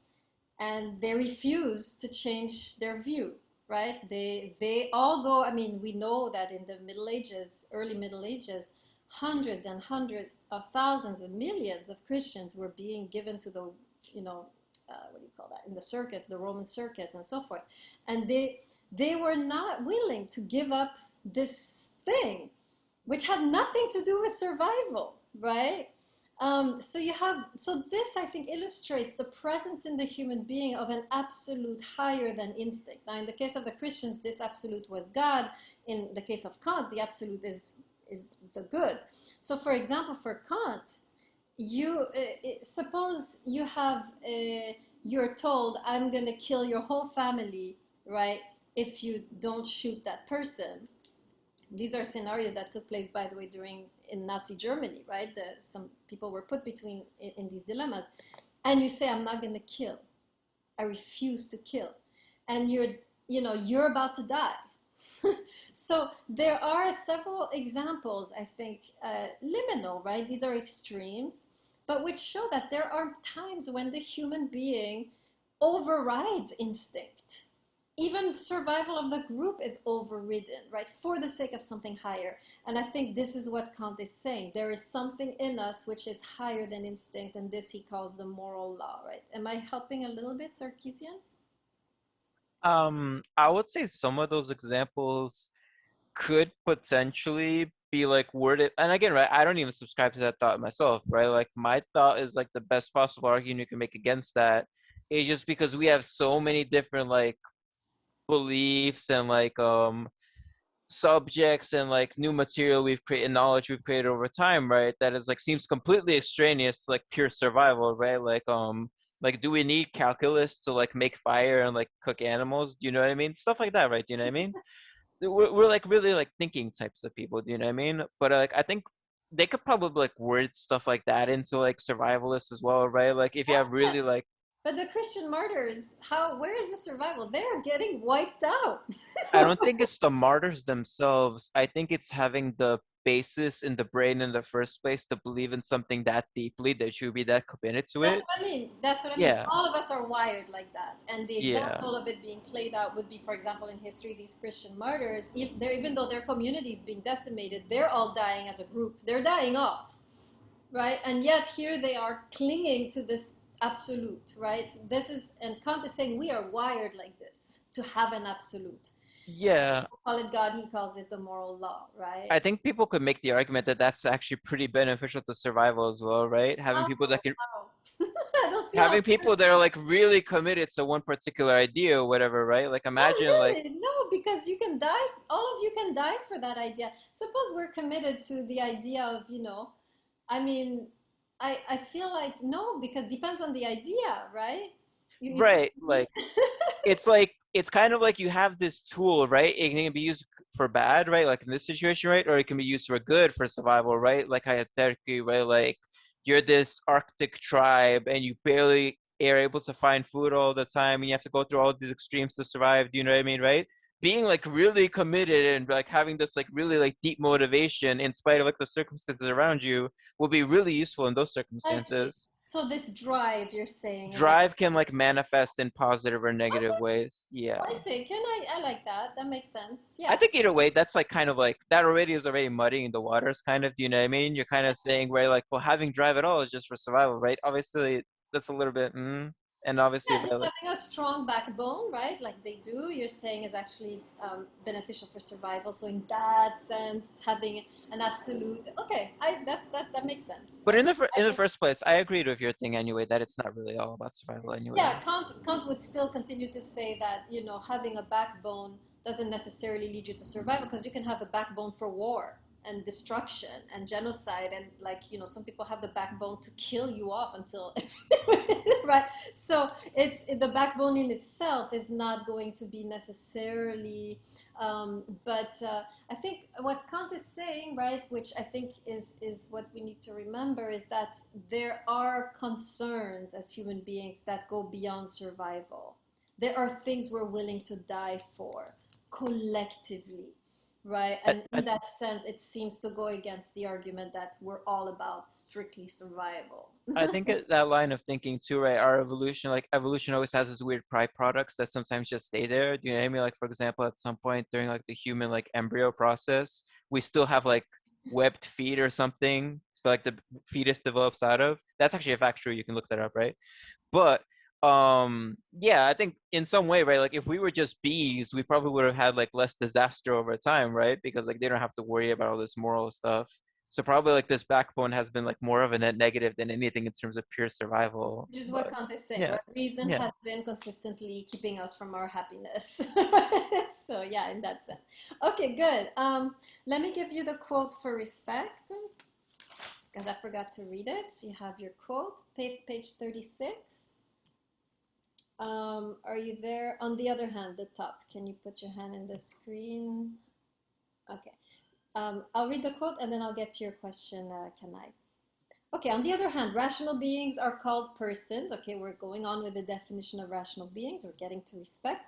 and they refuse to change their view, right? They all go. I mean, we know that in the Middle Ages, early Middle Ages, hundreds and hundreds of thousands and millions of Christians were being given to the, what do you call that, in the circus, the Roman circus, and so forth. And they were not willing to give up this thing, which had nothing to do with survival, right? So this, I think, illustrates the presence in the human being of an absolute higher than instinct. Now, in the case of the Christians, this absolute was God. In the case of Kant, the absolute is the good. So, for example, for Kant, suppose you're told, I'm going to kill your whole family, right, if you don't shoot that person. These are scenarios that took place, by the way, in Nazi Germany, right? Some people were put in these dilemmas. And you say, I'm not going to kill. I refuse to kill. And you're about to die. So there are several examples, I think, liminal, right? These are extremes, but which show that there are times when the human being overrides instinct. Even survival of the group is overridden, right, for the sake of something higher. And I think this is what Kant is saying. There is something in us which is higher than instinct, and this he calls the moral law, right? Am I helping a little bit, Sarkisian? I would say some of those examples could potentially be like worded, and again, right, I don't even subscribe to that thought myself, right? Like my thought is like the best possible argument you can make against that is just because we have so many different like beliefs and like subjects and like new material we've created, knowledge we've created over time, right, that is like seems completely extraneous to like pure survival, right? Like do we need calculus to like make fire and like cook animals? Do you know what I mean? Stuff like that, right? Do you know what I mean? We're like really like thinking types of people, do you know what I mean? But like I think they could probably like word stuff like that into like survivalists as well, right? Like if you have really like, but the Christian martyrs, where is the survival? They're getting wiped out. I don't think it's the martyrs themselves. I think it's having the basis in the brain in the first place to believe in something that deeply that you would be that committed to That's it. what I mean. That's what I mean. Yeah, All of us are wired like that. And the yeah, example of it being played out would be, for example, in history, these Christian martyrs, if they're, even though their community is being decimated, they're all dying as a group. They're dying off, right? And yet here they are clinging to this absolute, right? This is, and Kant is saying we are wired like this to have an absolute. yeah. Call it God, he calls it the moral law, right? I think people could make the argument that that's actually pretty beneficial to survival as well, right? Having How? people that can, How? I don't see how. having people that are like really committed to one particular idea or whatever, right? Like Not imagine like, really, no, because you can die, all of you can die for that idea. Suppose we're committed to the idea of, I mean, I feel like no, because depends on the idea, right? You see right, what I mean? like it's kind of like you have this tool, right? It can be used for bad, right? Like in this situation, right? Or it can be used for good for survival, right? Like hypothetically, right? Like you're this Arctic tribe and you barely are able to find food all the time and you have to go through all these extremes to survive. Do you know what I mean, right? Being like really committed and like having this like really like deep motivation in spite of like the circumstances around you will be really useful in those I see. circumstances. So this drive you're saying is Drive can like manifest in positive or negative okay, ways. Yeah. point taken. I like that. That makes sense. I Yeah. think either way, that's like kind of like that already is already muddying the waters, kind of. Do you know what I mean? You're kind of saying where like, well, having drive at all is just for survival, right? Obviously, that's a little bit, and obviously, Yeah, right, just like, having a strong backbone, right? Like they do, you're saying is actually beneficial for survival. So in that sense, having an absolute, okay, that makes sense. but I in the can, first place, I agreed with your thing anyway that it's not really all about survival yeah, anyway. Kant would still continue to say that having a backbone doesn't necessarily lead you to survival because you can have a backbone for war and destruction and genocide and like some people have the backbone to kill you off until right. So it's the backbone in itself is not going to be necessarily but I think what Kant is saying, right, which I think is what we need to remember, is that there are concerns as human beings that go beyond survival. There are things we're willing to die for collectively, right? I, And I in that sense, it seems to go against the argument that we're all about strictly survival. I think that line of thinking too, right? Our evolution, like evolution always has these weird byproducts that sometimes just stay there. Do you know what I mean? Like for example, at some point during like the human like embryo process, we still have like webbed feet or something, like the fetus develops out of. That's actually a fact, true. You can look that up, right? But yeah, I think in some way, right, like if we were just bees, we probably would have had like less disaster over time, right? Because like they don't have to worry about all this moral stuff. So probably like this backbone has been like more of a net negative than anything in terms of pure survival. Which is what But Kant is saying, yeah, right? Reason yeah. has been consistently keeping us from our happiness. So yeah, in that sense. Okay, good. Let me give you the quote for respect, because I forgot to read it. So you have your quote, page 36. Are you there? On the other hand, the top. Can you put your hand in the screen? Okay. I'll read the quote and then I'll get to your question, Kanai. Okay, on the other hand, rational beings are called persons. Okay, we're going on with the definition of rational beings. We're getting to respect.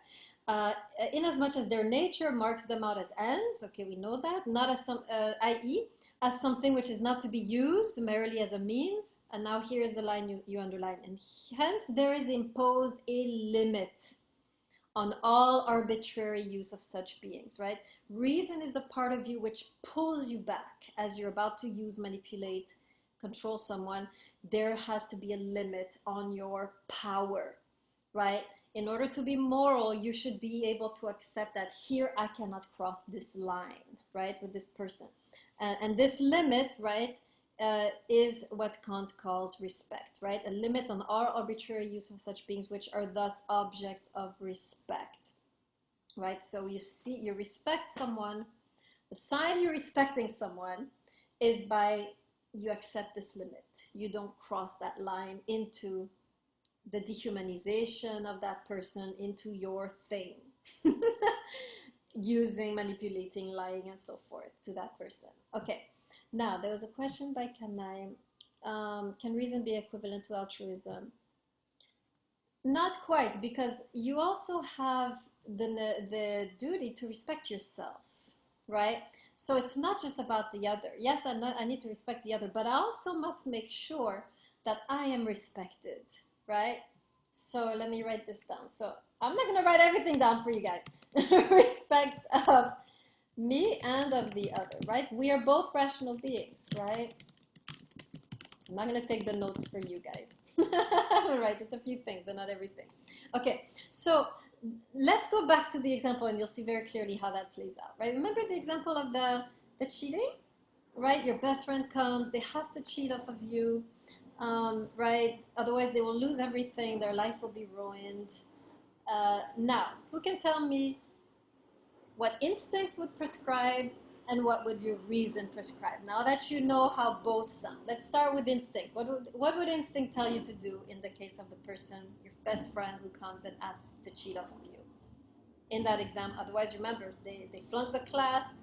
In as much as their nature marks them out as ends. Okay, we know that. Not as some, i.e., as something which is not to be used merely as a means. And now here's the line you underline. And hence there is imposed a limit on all arbitrary use of such beings, right? Reason is the part of you which pulls you back as you're about to use, manipulate, control someone. There has to be a limit on your power, right? In order to be moral, you should be able to accept that here I cannot cross this line, right, with this person. And this limit, right, is what Kant calls respect, right? A limit on all arbitrary use of such beings, which are thus objects of respect, right? So you see, you respect someone. The sign you're respecting someone is by you accept this limit. You don't cross that line into the dehumanization of that person, into your thing. Using, manipulating, lying, and so forth to that person. Okay, now there was a question by Kanai. Can reason be equivalent to altruism? Not quite, because you also have the duty to respect yourself, right? So it's not just about the other. Yes, I need to respect the other, but I also must make sure that I am respected, right? So let me write this down. So I'm not going to write everything down for you guys. Respect of me and of the other, right? We are both rational beings, right? I'm not going to take the notes for you guys. Right, just a few things, but not everything. Okay, so let's go back to the example and you'll see very clearly how that plays out, right? Remember the example of the cheating, right? Your best friend comes, they have to cheat off of you, right? Otherwise they will lose everything, their life will be ruined. Now, who can tell me what instinct would prescribe and what would your reason prescribe? Now that you know how both sound, let's start with instinct. What would instinct tell you to do in the case of the person, your best friend, who comes and asks to cheat off of you? In that exam, otherwise, remember, they flunk the class,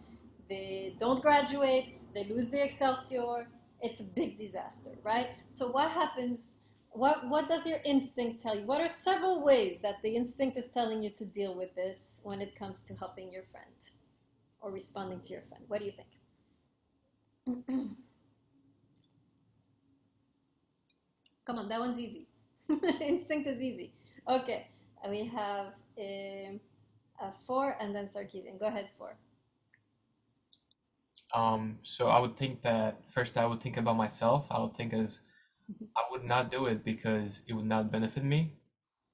they don't graduate, they lose the Excelsior, it's a big disaster, right? So what happens? What does your instinct tell you? What are several ways that the instinct is telling you to deal with this when it comes to helping your friend or responding to your friend? What do you think? Come on, that one's easy. Instinct is easy. Okay, we have a 4 and then Sarkeesian. Go ahead, 4. So I would think that first I would think about myself. I would think as I would not do it because it would not benefit me.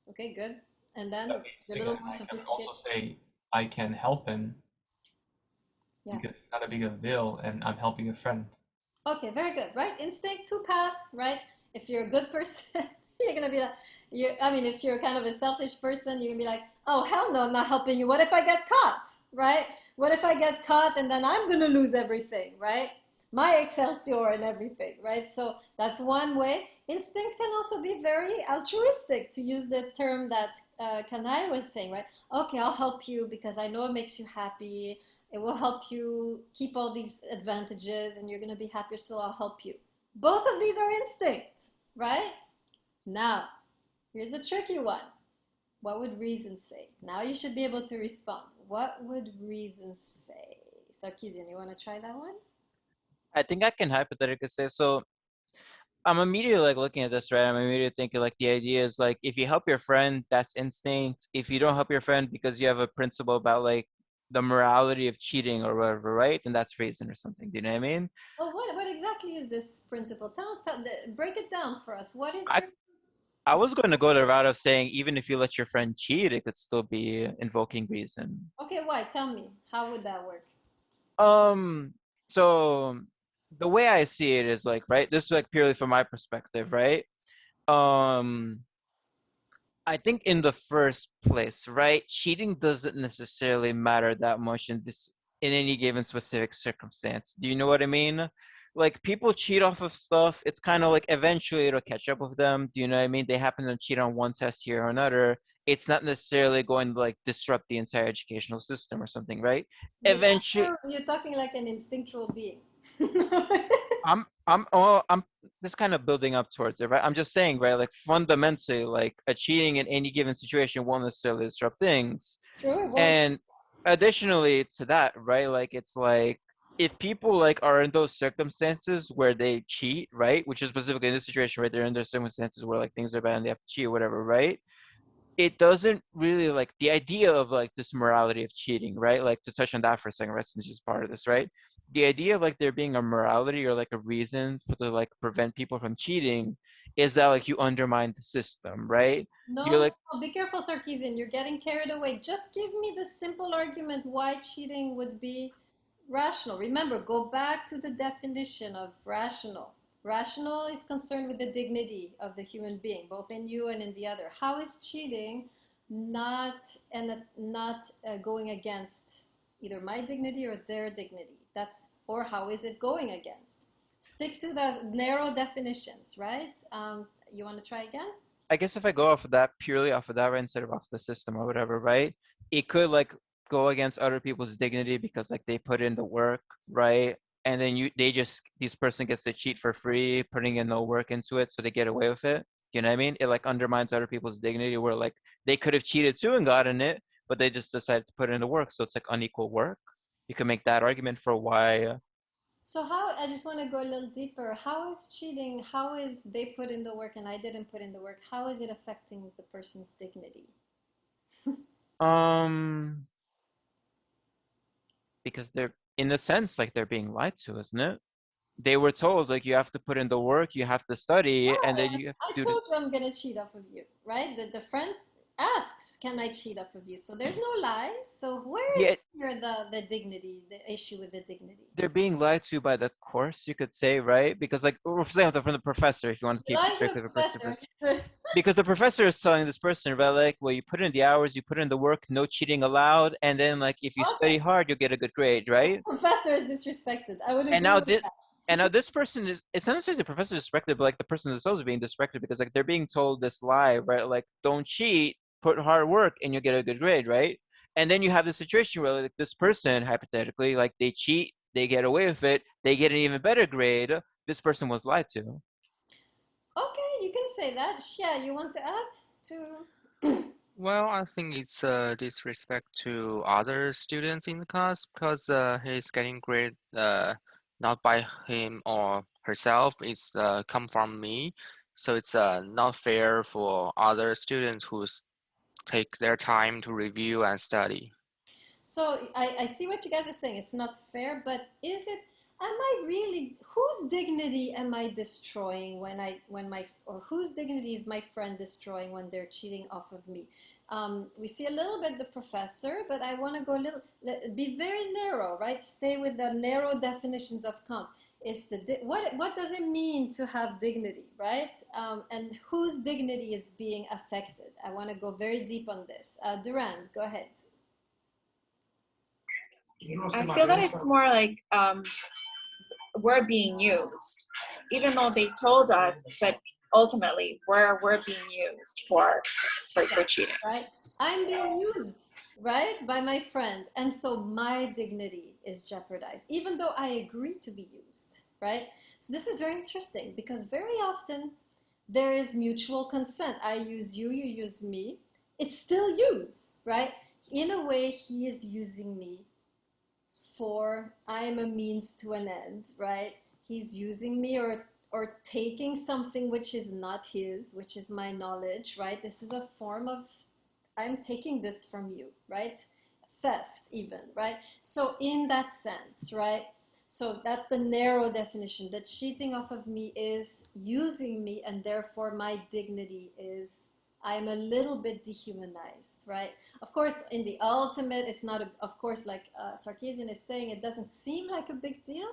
Okay, good. And then That means you're a thing, little more I can sophisticated. also say I can help him Yeah. because it's not a big of a deal and I'm helping a friend. Okay, very good, right? Instinct, 2 paths, right? If you're a good person, you're gonna be like, I mean, if you're kind of a selfish person, you're gonna be like, oh, hell no, I'm not helping you. What if I get caught, right? What if I get caught and then I'm gonna lose everything, right? My Excelsior and everything, right? So that's one way. Instinct can also be very altruistic, to use the term that Kanai was saying, right? Okay, I'll help you because I know it makes you happy. It will help you keep all these advantages and you're going to be happier, so I'll help you. Both of these are instincts, right? Now, here's a tricky one. What would reason say? Now you should be able to respond. What would reason say? Sarkeesian, you want to try that one? I think I can hypothetically say so. I'm immediately like looking at this, right? I'm immediately thinking like the idea is like if you help your friend, that's instinct. If you don't help your friend because you have a principle about like the morality of cheating or whatever, right? And that's reason or something. Do you know what I mean? Well, what exactly is this principle? Break it down for us. What is I your... I was going to go the route of saying even if you let your friend cheat, it could still be invoking reason. Okay, why? Tell me. How would that work? Um, so the way I see it is like, right, this is like purely from my perspective, right? Um, I think in the first place, right, cheating doesn't necessarily matter that much in any given specific circumstance. Do you know what I mean? Like people cheat off of stuff. It's kind of like eventually it'll catch up with them. Do you know what I mean? They happen to cheat on one test here or another. It's not necessarily going to like disrupt the entire educational system or something, right? Eventually, You're talking like an instinctual being. I'm just kind of building up towards it, right? I'm just saying, right? Like fundamentally, like a cheating in any given situation won't necessarily disrupt things. True, it won't. And additionally to that, right? Like it's like if people like are in those circumstances where they cheat, right? Which is specifically in this situation, right? They're in those circumstances where like things are bad and they have to cheat or whatever, right? It doesn't really like the idea of like this morality of cheating, right? Like to touch on that for a second, right? Since it's part of this, right? The idea of like there being a morality or like a reason for to like prevent people from cheating is that like you undermine the system, right? You're No, like, no, be careful, Sarkeesian. You're getting carried away. Just give me the simple argument why cheating would be rational. Remember, go back to the definition of rational. Rational is concerned with the dignity of the human being, both in you and in the other. How is cheating not going against either my dignity or their dignity? Or how is it going against? Stick to the narrow definitions, right? You want to try again? I guess if I go off of that purely off of that, right, instead of off the system or whatever, right? It could like go against other people's dignity because like they put in the work, right? And then this person gets to cheat for free, putting in no work into it, so they get away with it. You know what I mean? It like undermines other people's dignity where like they could have cheated too and gotten it, but they just decided to put in the work, so it's like unequal work. you can make that argument for why. So how, I just want to go a little deeper. How is cheating, how is they put in the work and I didn't put in the work, how is it affecting the person's dignity? Because they're, in a sense, like they're being lied to, isn't it? They were told like you have to put in the work, you have to study, and then you have I to do told you I'm gonna cheat off of you, right? The friend asks, "Can I cheat off of you?" So there's no lie. So where yeah, is here the dignity, the issue with the dignity? they're being lied to by the course, you could say, right? Because like, or for example, from the professor, if you want to keep it Lying to strictly a the professor. person, because the professor is telling this person about like, well, you put in the hours, you put in the work, no cheating allowed, and then like if you Okay, study hard, you'll get a good grade, right? professor is disrespected. I would And agree now with this, that. and now this person is, it's not necessarily the professor is disrespected, but like the person themselves is being disrespected because like they're being told this lie, right? Like, don't cheat, put hard work, and you'll get a good grade, right? And then you have the situation where like this person, hypothetically, like they cheat, they get away with it, they get an even better grade. This person was lied to. Okay, you can say that. Shia, you want to add to? Well, I think it's disrespect to other students in the class because he's getting grade not by him or herself. It's come from me, so it's not fair for other students who take their time to review and study. So I see what you guys are saying. It's not fair, but is it? Am I really? Whose dignity am I destroying when my or whose dignity is my friend destroying when they're cheating off of me? We see a little bit the professor, but I want to go a little be very narrow, right? Stay with the narrow definitions of Kant. Is the what does it mean to have dignity, right? And whose dignity is being affected? I want to go very deep on this. Durand, go ahead. I feel that it's more like we're being used, even though they told us, but ultimately we're being used for cheating. Right? I'm being used, right, by my friend, and so my dignity is jeopardized, even though I agree to be used, right? So this is very interesting because very often there is mutual consent. I use you, you use me. It's still use, right? In a way, he is using me for I'm a means to an end, right? He's using me or taking something which is not his, which is my knowledge, right? This is a form of I'm taking this from you, right? Theft, even, right? So, in that sense, right? So, that's the narrow definition that cheating off of me is using me, and therefore my dignity is I'm a little bit dehumanized, right? Of course, in the ultimate, it's not, of course, like Sarkisian is saying, it doesn't seem like a big deal,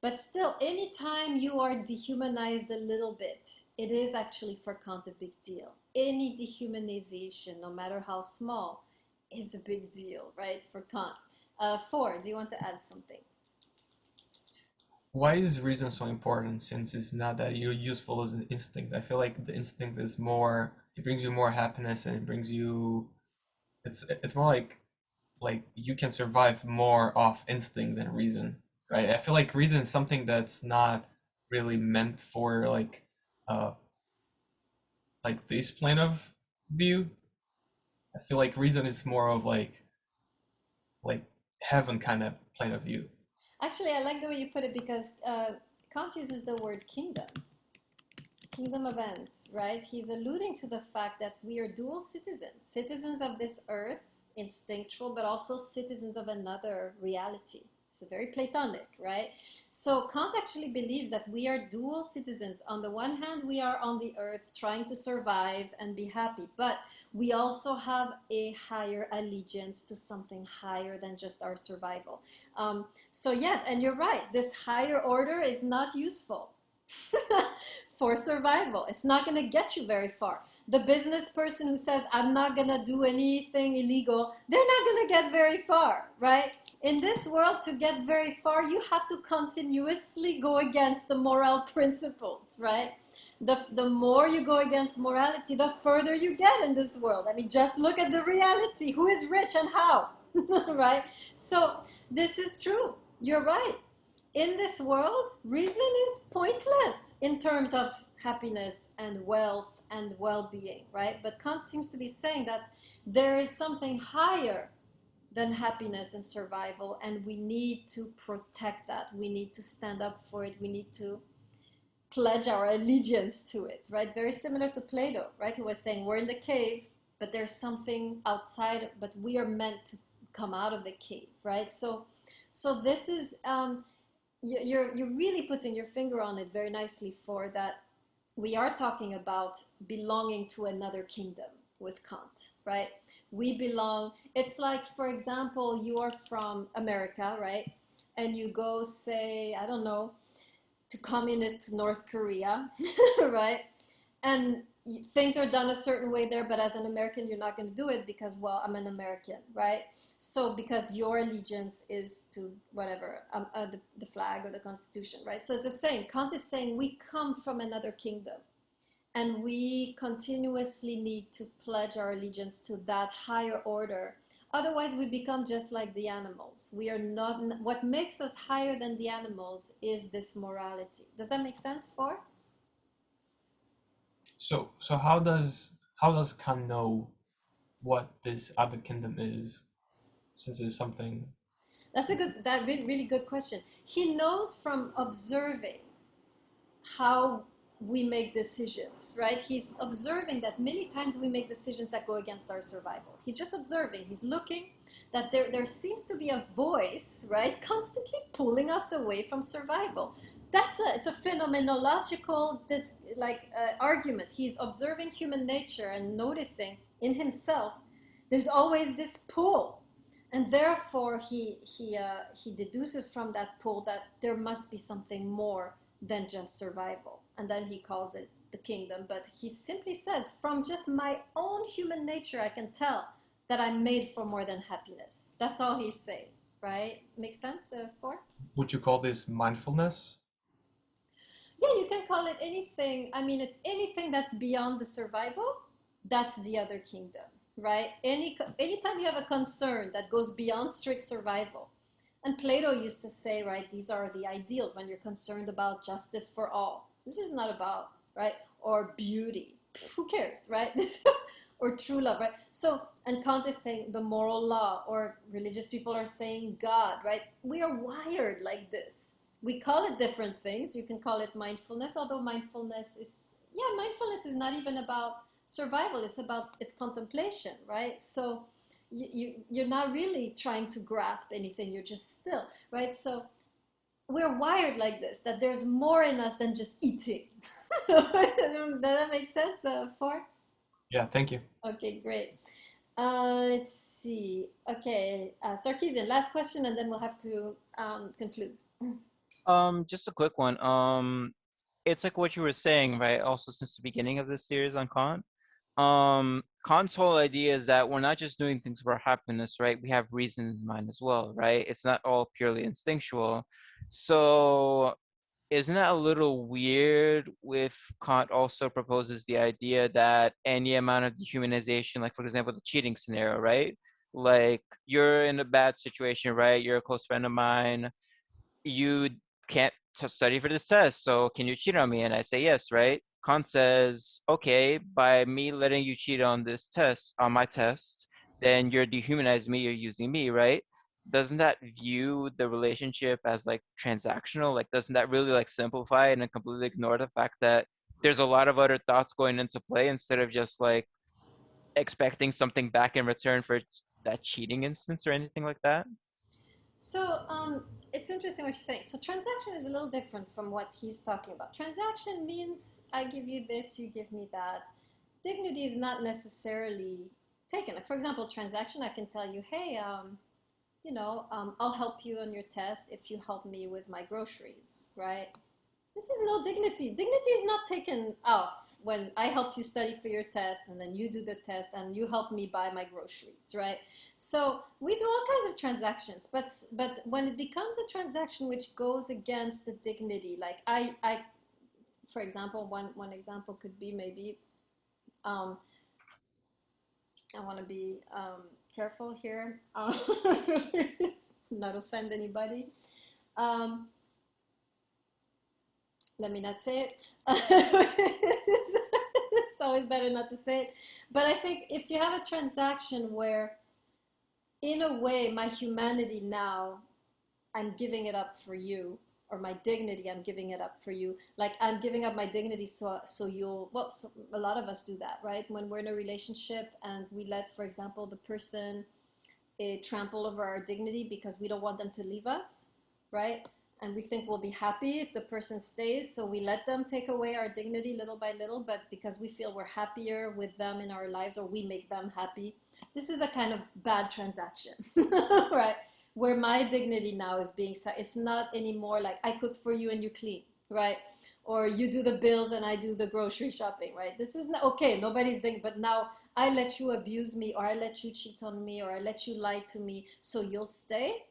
but still, anytime you are dehumanized a little bit, it is actually for Kant a big deal. Any dehumanization, no matter how small, is a big deal, right, for Kant. Ford, do you want to add something? Why is reason so important since it's not that useful as an instinct? I feel like the instinct is more, it brings you more happiness and it brings you, it's more like you can survive more off instinct than reason, right? I feel like reason is something that's not really meant for uh like this plane of view. I feel like reason is more of like heaven kind of plane of view. Actually, I like the way you put it because Kant uses the word kingdom. Kingdom of ends, right? He's alluding to the fact that we are dual citizens, citizens of this earth, instinctual, but also citizens of another reality. It's very Platonic, right? So Kant actually believes that we are dual citizens. On the one hand, we are on the earth trying to survive and be happy, but we also have a higher allegiance to something higher than just our survival. So yes, and you're right, this higher order is not useful for survival. It's not going to get you very far. The business person who says, I'm not going to do anything illegal, they're not going to get very far, right? In this world, to get very far, you have to continuously go against the moral principles, right? The more you go against morality, the further you get in this world. I mean, just look at the reality. Who is rich and how, right? So this is true. You're right. In this world, reason is pointless in terms of happiness and wealth and well-being, right? But Kant seems to be saying that there is something higher than happiness and survival, and we need to protect that. We need to stand up for it. We need to pledge our allegiance to it, right? Very similar to Plato, right? Who was saying we're in the cave, but there's something outside, but we are meant to come out of the cave, right? So this is you're really putting your finger on it very nicely, for that we are talking about belonging to another kingdom with Kant, right? We belong, it's like, for example, you are from America, right? And you go, say, I don't know, to communist North Korea, right? And things are done a certain way there, but as an American, you're not going to do it because, well, I'm an American, right? So because your allegiance is to whatever, the flag or the Constitution, right? So it's the same. Kant is saying we come from another kingdom, and we continuously need to pledge our allegiance to that higher order. Otherwise, we become just like the animals. We are not, what makes us higher than the animals is this morality. Does that make sense, For? So how does Kant know what this other kingdom is, since it's something? That's a good, that really good question. He knows from observing how we make decisions, right? He's observing that many times we make decisions that go against our survival. He's just observing, he's looking that there seems to be a voice, right, constantly pulling us away from survival. It's a phenomenological argument. He's observing human nature and noticing in himself there's always this pull, and therefore he deduces from that pull that there must be something more than just survival. And then he calls it the kingdom. But he simply says, from just my own human nature, I can tell that I'm made for more than happiness. That's all he's saying, right? Makes sense, For? Would you call this mindfulness? Yeah, you can call it anything. I mean, it's anything that's beyond the survival, that's the other kingdom, right? Anytime you have a concern that goes beyond strict survival. And Plato used to say, right, these are the ideals when you're concerned about justice for all. This is not about, right, or beauty. Who cares, right? Or true love, right? So, and Kant is saying the moral law, or religious people are saying God, right? We are wired like this. We call it different things. You can call it mindfulness, although mindfulness is not even about survival. It's contemplation, right? So you're not really trying to grasp anything. You're just still, right? So we're wired like this, that there's more in us than just eating. Does that make sense, For? Yeah, thank you. Okay, great. Let's see. Okay, Sarkeesian, last question, and then we'll have to conclude. Just a quick one. It's like what you were saying, right? Also, since the beginning of this series on Kant, Kant's whole idea is that we're not just doing things for happiness, right? We have reason in mind as well, right? It's not all purely instinctual. So isn't that a little weird if Kant also proposes the idea that any amount of dehumanization, like for example, the cheating scenario, right? Like you're in a bad situation, right? You're a close friend of mine. You can't study for this test, so can you cheat on me? And I say yes, right? Kant says, okay, by me letting you cheat on this test, on my test, then you're dehumanizing me, you're using me, right? Doesn't that view the relationship as like transactional? Like, doesn't that really like simplify it and completely ignore the fact that there's a lot of other thoughts going into play instead of just like expecting something back in return for that cheating instance or anything like that? So it's interesting what you're saying. So transaction is a little different from what he's talking about. Transaction means I give you this, you give me that. Dignity is not necessarily taken. Like for example, transaction, I can tell you, hey, I'll help you on your test if you help me with my groceries, right? This is no dignity. Dignity is not taken off when I help you study for your test and then you do the test and you help me buy my groceries, right? So we do all kinds of transactions, but when it becomes a transaction which goes against the dignity, like I for example, one example could be maybe, I want to be careful here, not offend anybody. Let me not say it. It's always better not to say it. But I think if you have a transaction where in a way, my humanity now, I'm giving it up for you, or my dignity, I'm giving it up for you. Like I'm giving up my dignity so you'll, well, so a lot of us do that, right? When we're in a relationship and we let, for example, the person trample over our dignity because we don't want them to leave us, right? And we think we'll be happy if the person stays, so we let them take away our dignity little by little, but because we feel we're happier with them in our lives, or we make them happy, this is a kind of bad transaction, right? Where my dignity now is being, it's not anymore like I cook for you and you clean, right? Or you do the bills and I do the grocery shopping, right? This is not okay, nobody's thinking, but now I let you abuse me, or I let you cheat on me, or I let you lie to me, so you'll stay.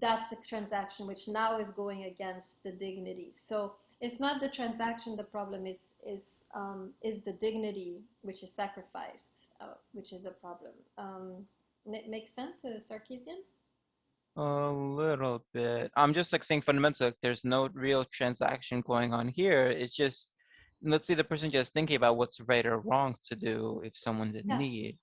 That's a transaction which now is going against the dignity. So it's not the transaction. The problem is the dignity which is sacrificed, which is a problem. Makes sense, Sarkeesian? A little bit. I'm just like saying fundamentally, like, there's no real transaction going on here. It's just, let's say the person just thinking about what's right or wrong to do if someone's in Yeah. need.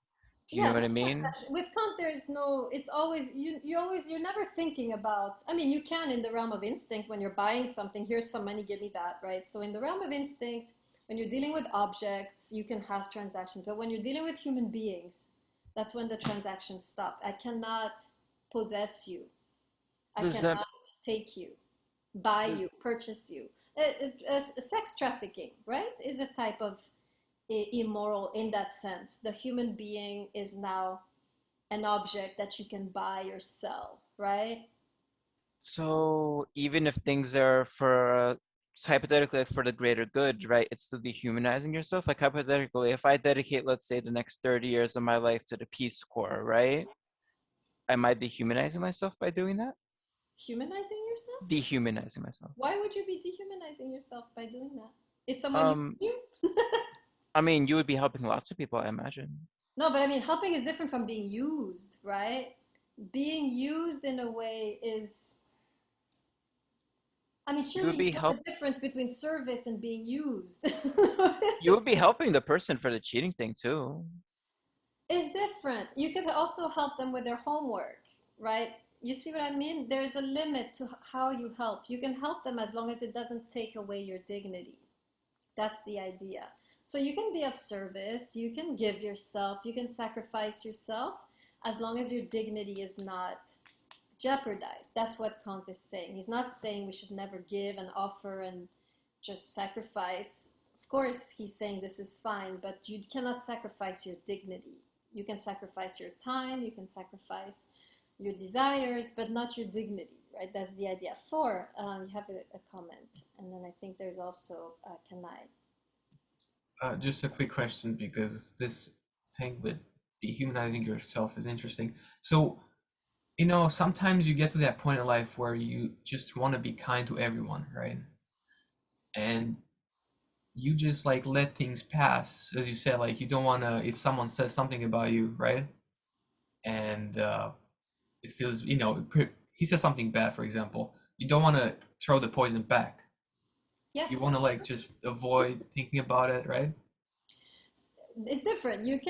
Do you Yeah, know what no I mean? transaction. With Kant, there's no. It's always you're never thinking about. I mean, you can in the realm of instinct when you're buying something. Here's some money, give me that, right? So in the realm of instinct, when you're dealing with objects, you can have transactions. But when you're dealing with human beings, that's when the transactions stop. I cannot possess you. I Does that cannot take you, buy does, you, purchase you. Sex trafficking, right, is a type of immoral in that sense. The human being is now an object that you can buy or sell, right? so even if things are for hypothetically like for the greater good, right? It's still dehumanizing yourself. Like hypothetically, if I dedicate, let's say, the next 30 years of my life to the Peace Corps, right? Am I dehumanizing myself by doing that? Humanizing yourself? Dehumanizing myself. Why would you be dehumanizing yourself by doing that? Is someone Um, using you? I mean, you would be helping lots of people, I imagine. No, but I mean, helping is different from being used, right? Being used in a way is, I mean, You surely would you be know help the difference between service and being used. you would be helping the person for the cheating thing too. Is different. You could also help them with their homework, right? You see what I mean? There's a limit to how you help. You can help them as long as it doesn't take away your dignity. That's the idea. So you can be of service, you can give yourself, you can sacrifice yourself as long as your dignity is not jeopardized. That's what Kant is saying. He's not saying we should never give and offer and just sacrifice. Of course, he's saying this is fine, but you cannot sacrifice your dignity. You can sacrifice your time, you can sacrifice your desires, but not your dignity, right? That's the idea. Four, you have a comment, and then I think there's also Kanai. Just a quick question because this thing with dehumanizing yourself is interesting. So, sometimes you get to that point in life where you just want to be kind to everyone, right? And you just like let things pass, as you said, like you don't want to, if someone says something about you, right? And it feels, he says something bad, for example, you don't want to throw the poison back. Yeah, You want to like just avoid thinking about it, right? it's different. You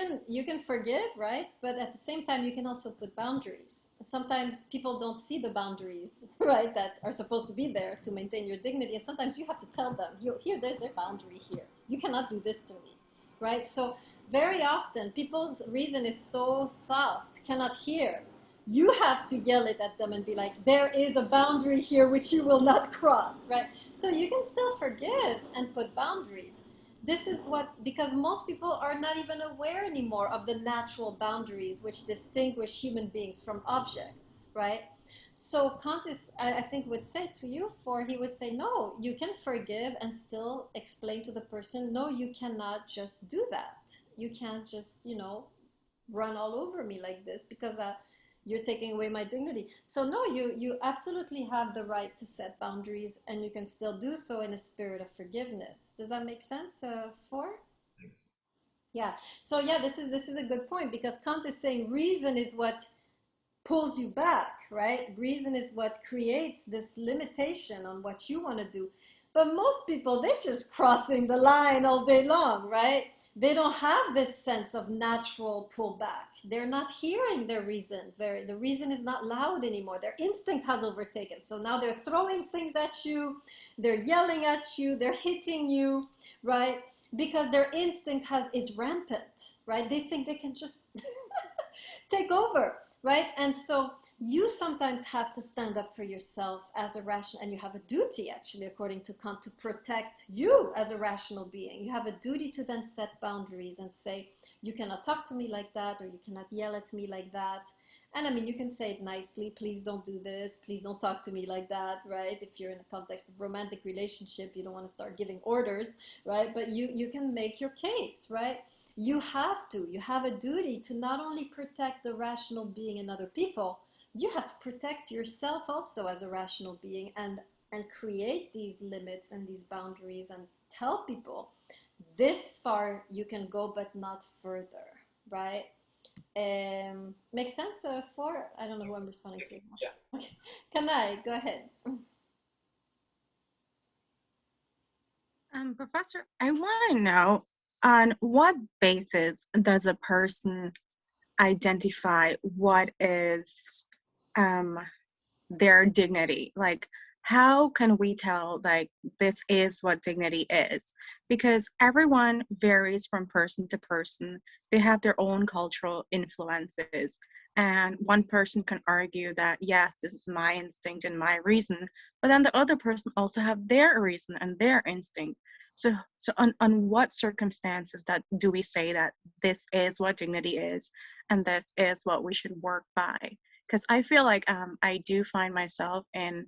can forgive, right? But at the same time, you can also put boundaries. Sometimes people don't see the boundaries, right, that are supposed to be there to maintain your dignity. And sometimes you have to tell them, here, there's their boundary here. You cannot do this to me, right? So very often, people's reason is so soft, cannot hear. You have to yell it at them and be like, there is a boundary here which you will not cross, right? So you can still forgive and put boundaries. This is what, because most people are not even aware anymore of the natural boundaries which distinguish human beings from objects, right? So Kant is, I think, would say to you, for he would say, no, you can forgive and still explain to the person, no, you cannot just do that. You can't just, run all over me like this because you're taking away my dignity. So no, you absolutely have the right to set boundaries, and you can still do so in a spirit of forgiveness. Does that make sense? Four? Thanks. Yeah. So yeah, this is a good point, because Kant is saying reason is what pulls you back, right? Reason is what creates this limitation on what you want to do. But most people, they're just crossing the line all day long, right? They don't have this sense of natural pullback. They're not hearing their reason. The reason is not loud anymore. Their instinct has overtaken. So now they're throwing things at you, they're yelling at you, they're hitting you, right? Because their instinct is rampant, right? They think they can just take over, right? And so you sometimes have to stand up for yourself as a rational, and you have a duty, actually, according to Kant, to protect you as a rational being. You have a duty to then set boundaries and say, you cannot talk to me like that, or you cannot yell at me like that. And I mean, you can say it nicely, please don't do this, please don't talk to me like that, right? If you're in a context of romantic relationship, you don't want to start giving orders, right? But you can make your case, right? You have a duty to not only protect the rational being in other people, you have to protect yourself also as a rational being, and create these limits and these boundaries and tell people this far you can go but not further, right? Makes sense for, I don't know who I'm responding to. Yeah. Okay. Can I go ahead? Professor, I want to know, on what basis does a person identify what is their dignity? Like, how can we tell, like, this is what dignity is? Because everyone varies from person to person. They have their own cultural influences. And one person can argue that, yes, this is my instinct and my reason, but then the other person also have their reason and their instinct. So on what circumstances that do we say that this is what dignity is and this is what we should work by? Because I feel like I do find myself in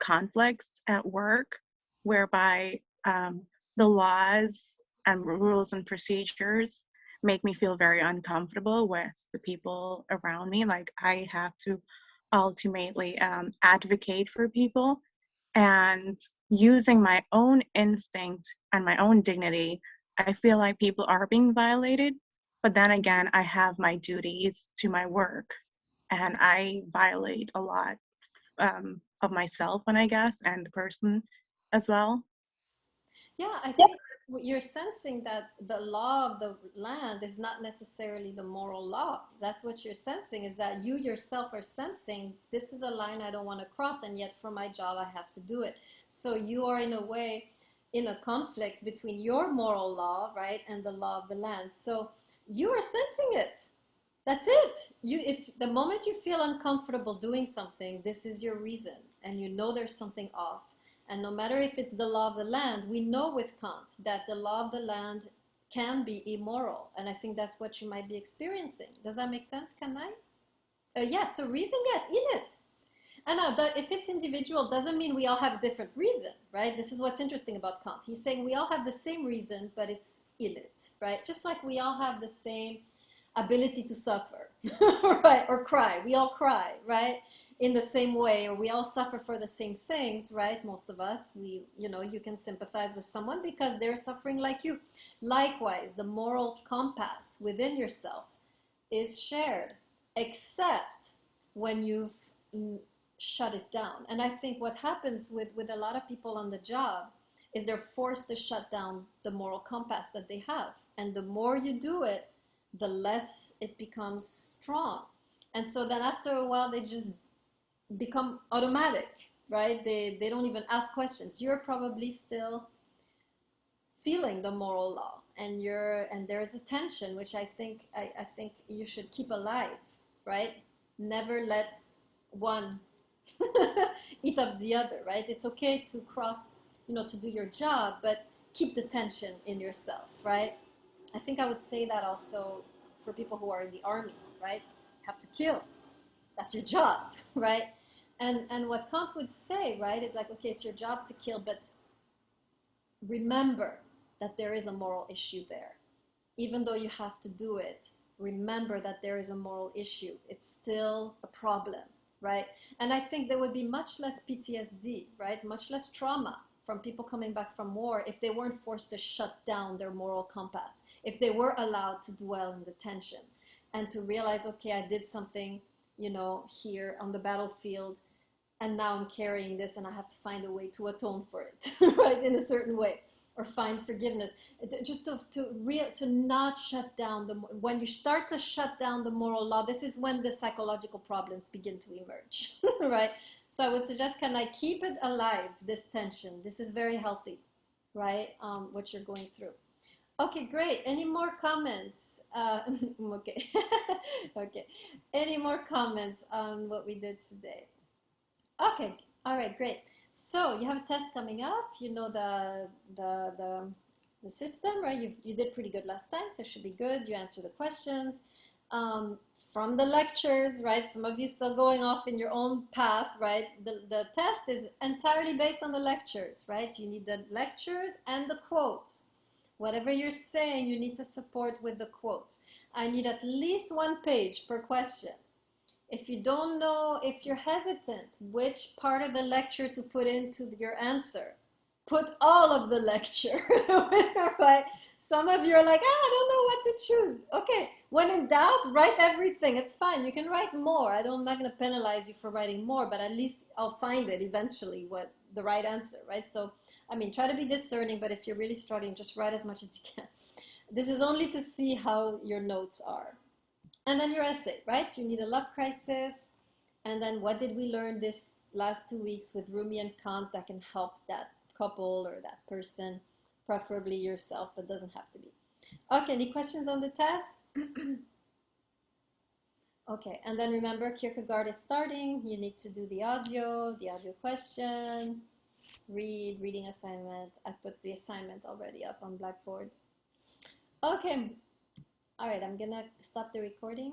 conflicts at work whereby the laws and rules and procedures make me feel very uncomfortable with the people around me. Like, I have to ultimately advocate for people, and using my own instinct and my own dignity, I feel like people are being violated. But then again, I have my duties to my work, and I violate a lot of myself, and I guess, and the person as well. Yeah, I think you're sensing that the law of the land is not necessarily the moral law. That's what you're sensing, is that you yourself are sensing this is a line I don't want to cross, and yet for my job I have to do it. So you are, in a way, in a conflict between your moral law, right, and the law of the land. So you are sensing it. That's it. If the moment you feel uncomfortable doing something, this is your reason, and you know there's something off. And no matter if it's the law of the land, we know with Kant that the law of the land can be immoral. And I think that's what you might be experiencing. Does that make sense, can I? Yes, so reason, yes, in it. And if it's individual, doesn't mean we all have a different reason, right? This is what's interesting about Kant. He's saying we all have the same reason, but it's in it, right? Just like we all have the same ability to suffer, right? Or cry. We all cry, right? In the same way, or we all suffer for the same things, right? Most of us, you can sympathize with someone because they're suffering like you. Likewise, the moral compass within yourself is shared, except when you've shut it down. And I think what happens with a lot of people on the job is they're forced to shut down the moral compass that they have. And the more you do it, the less it becomes strong. And so then after a while, they just become automatic, right? They don't even ask questions. You're probably still feeling the moral law, and there's a tension which I think you should keep alive, right? Never let one eat up the other, right? It's okay to cross, to do your job, but keep the tension in yourself, right? I think I would say that also for people who are in the army, right? You have to kill. That's your job, right? And what Kant would say, right, is like, okay, it's your job to kill, but remember that there is a moral issue there. Even though you have to do it, remember that there is a moral issue. It's still a problem, right? And I think there would be much less PTSD, right? Much less trauma from people coming back from war if they weren't forced to shut down their moral compass, if they were allowed to dwell in the tension and to realize, okay, I did something, here on the battlefield and now I'm carrying this and I have to find a way to atone for it, right, in a certain way, or find forgiveness. Just to not shut down when you start to shut down the moral law, this is when the psychological problems begin to emerge, right? So I would suggest, can I keep it alive, this tension? This is very healthy, right? What you're going through. Okay, great. Any more comments? Okay. Okay. Any more comments on what we did today? Okay. All right, great. So you have a test coming up. You know the system, right? You did pretty good last time, so it should be good. You answer the questions from the lectures, right? Some of you still going off in your own path, right? The test is entirely based on the lectures, right? You need the lectures and the quotes. Whatever you're saying, you need to support with the quotes. I need at least 1 page per question. If you don't know, if you're hesitant which part of the lecture to put into your answer, put all of the lecture, right? Some of you are like, I don't know what to choose. Okay, when in doubt, write everything. It's fine. You can write more. I'm not going to penalize you for writing more, but at least I'll find it eventually, what the right answer, right? So, I mean, try to be discerning, but if you're really struggling, just write as much as you can. This is only to see how your notes are. And then your essay, right? You need a love crisis. And then what did we learn this last 2 weeks with Rumi and Kant that can help that couple or that person, preferably yourself, but doesn't have to be. Okay, any questions on the test? Okay, and then remember, Kierkegaard is starting. You need to do the audio question, reading assignment. I put the assignment already up on Blackboard. Okay, all right, I'm gonna stop the recording.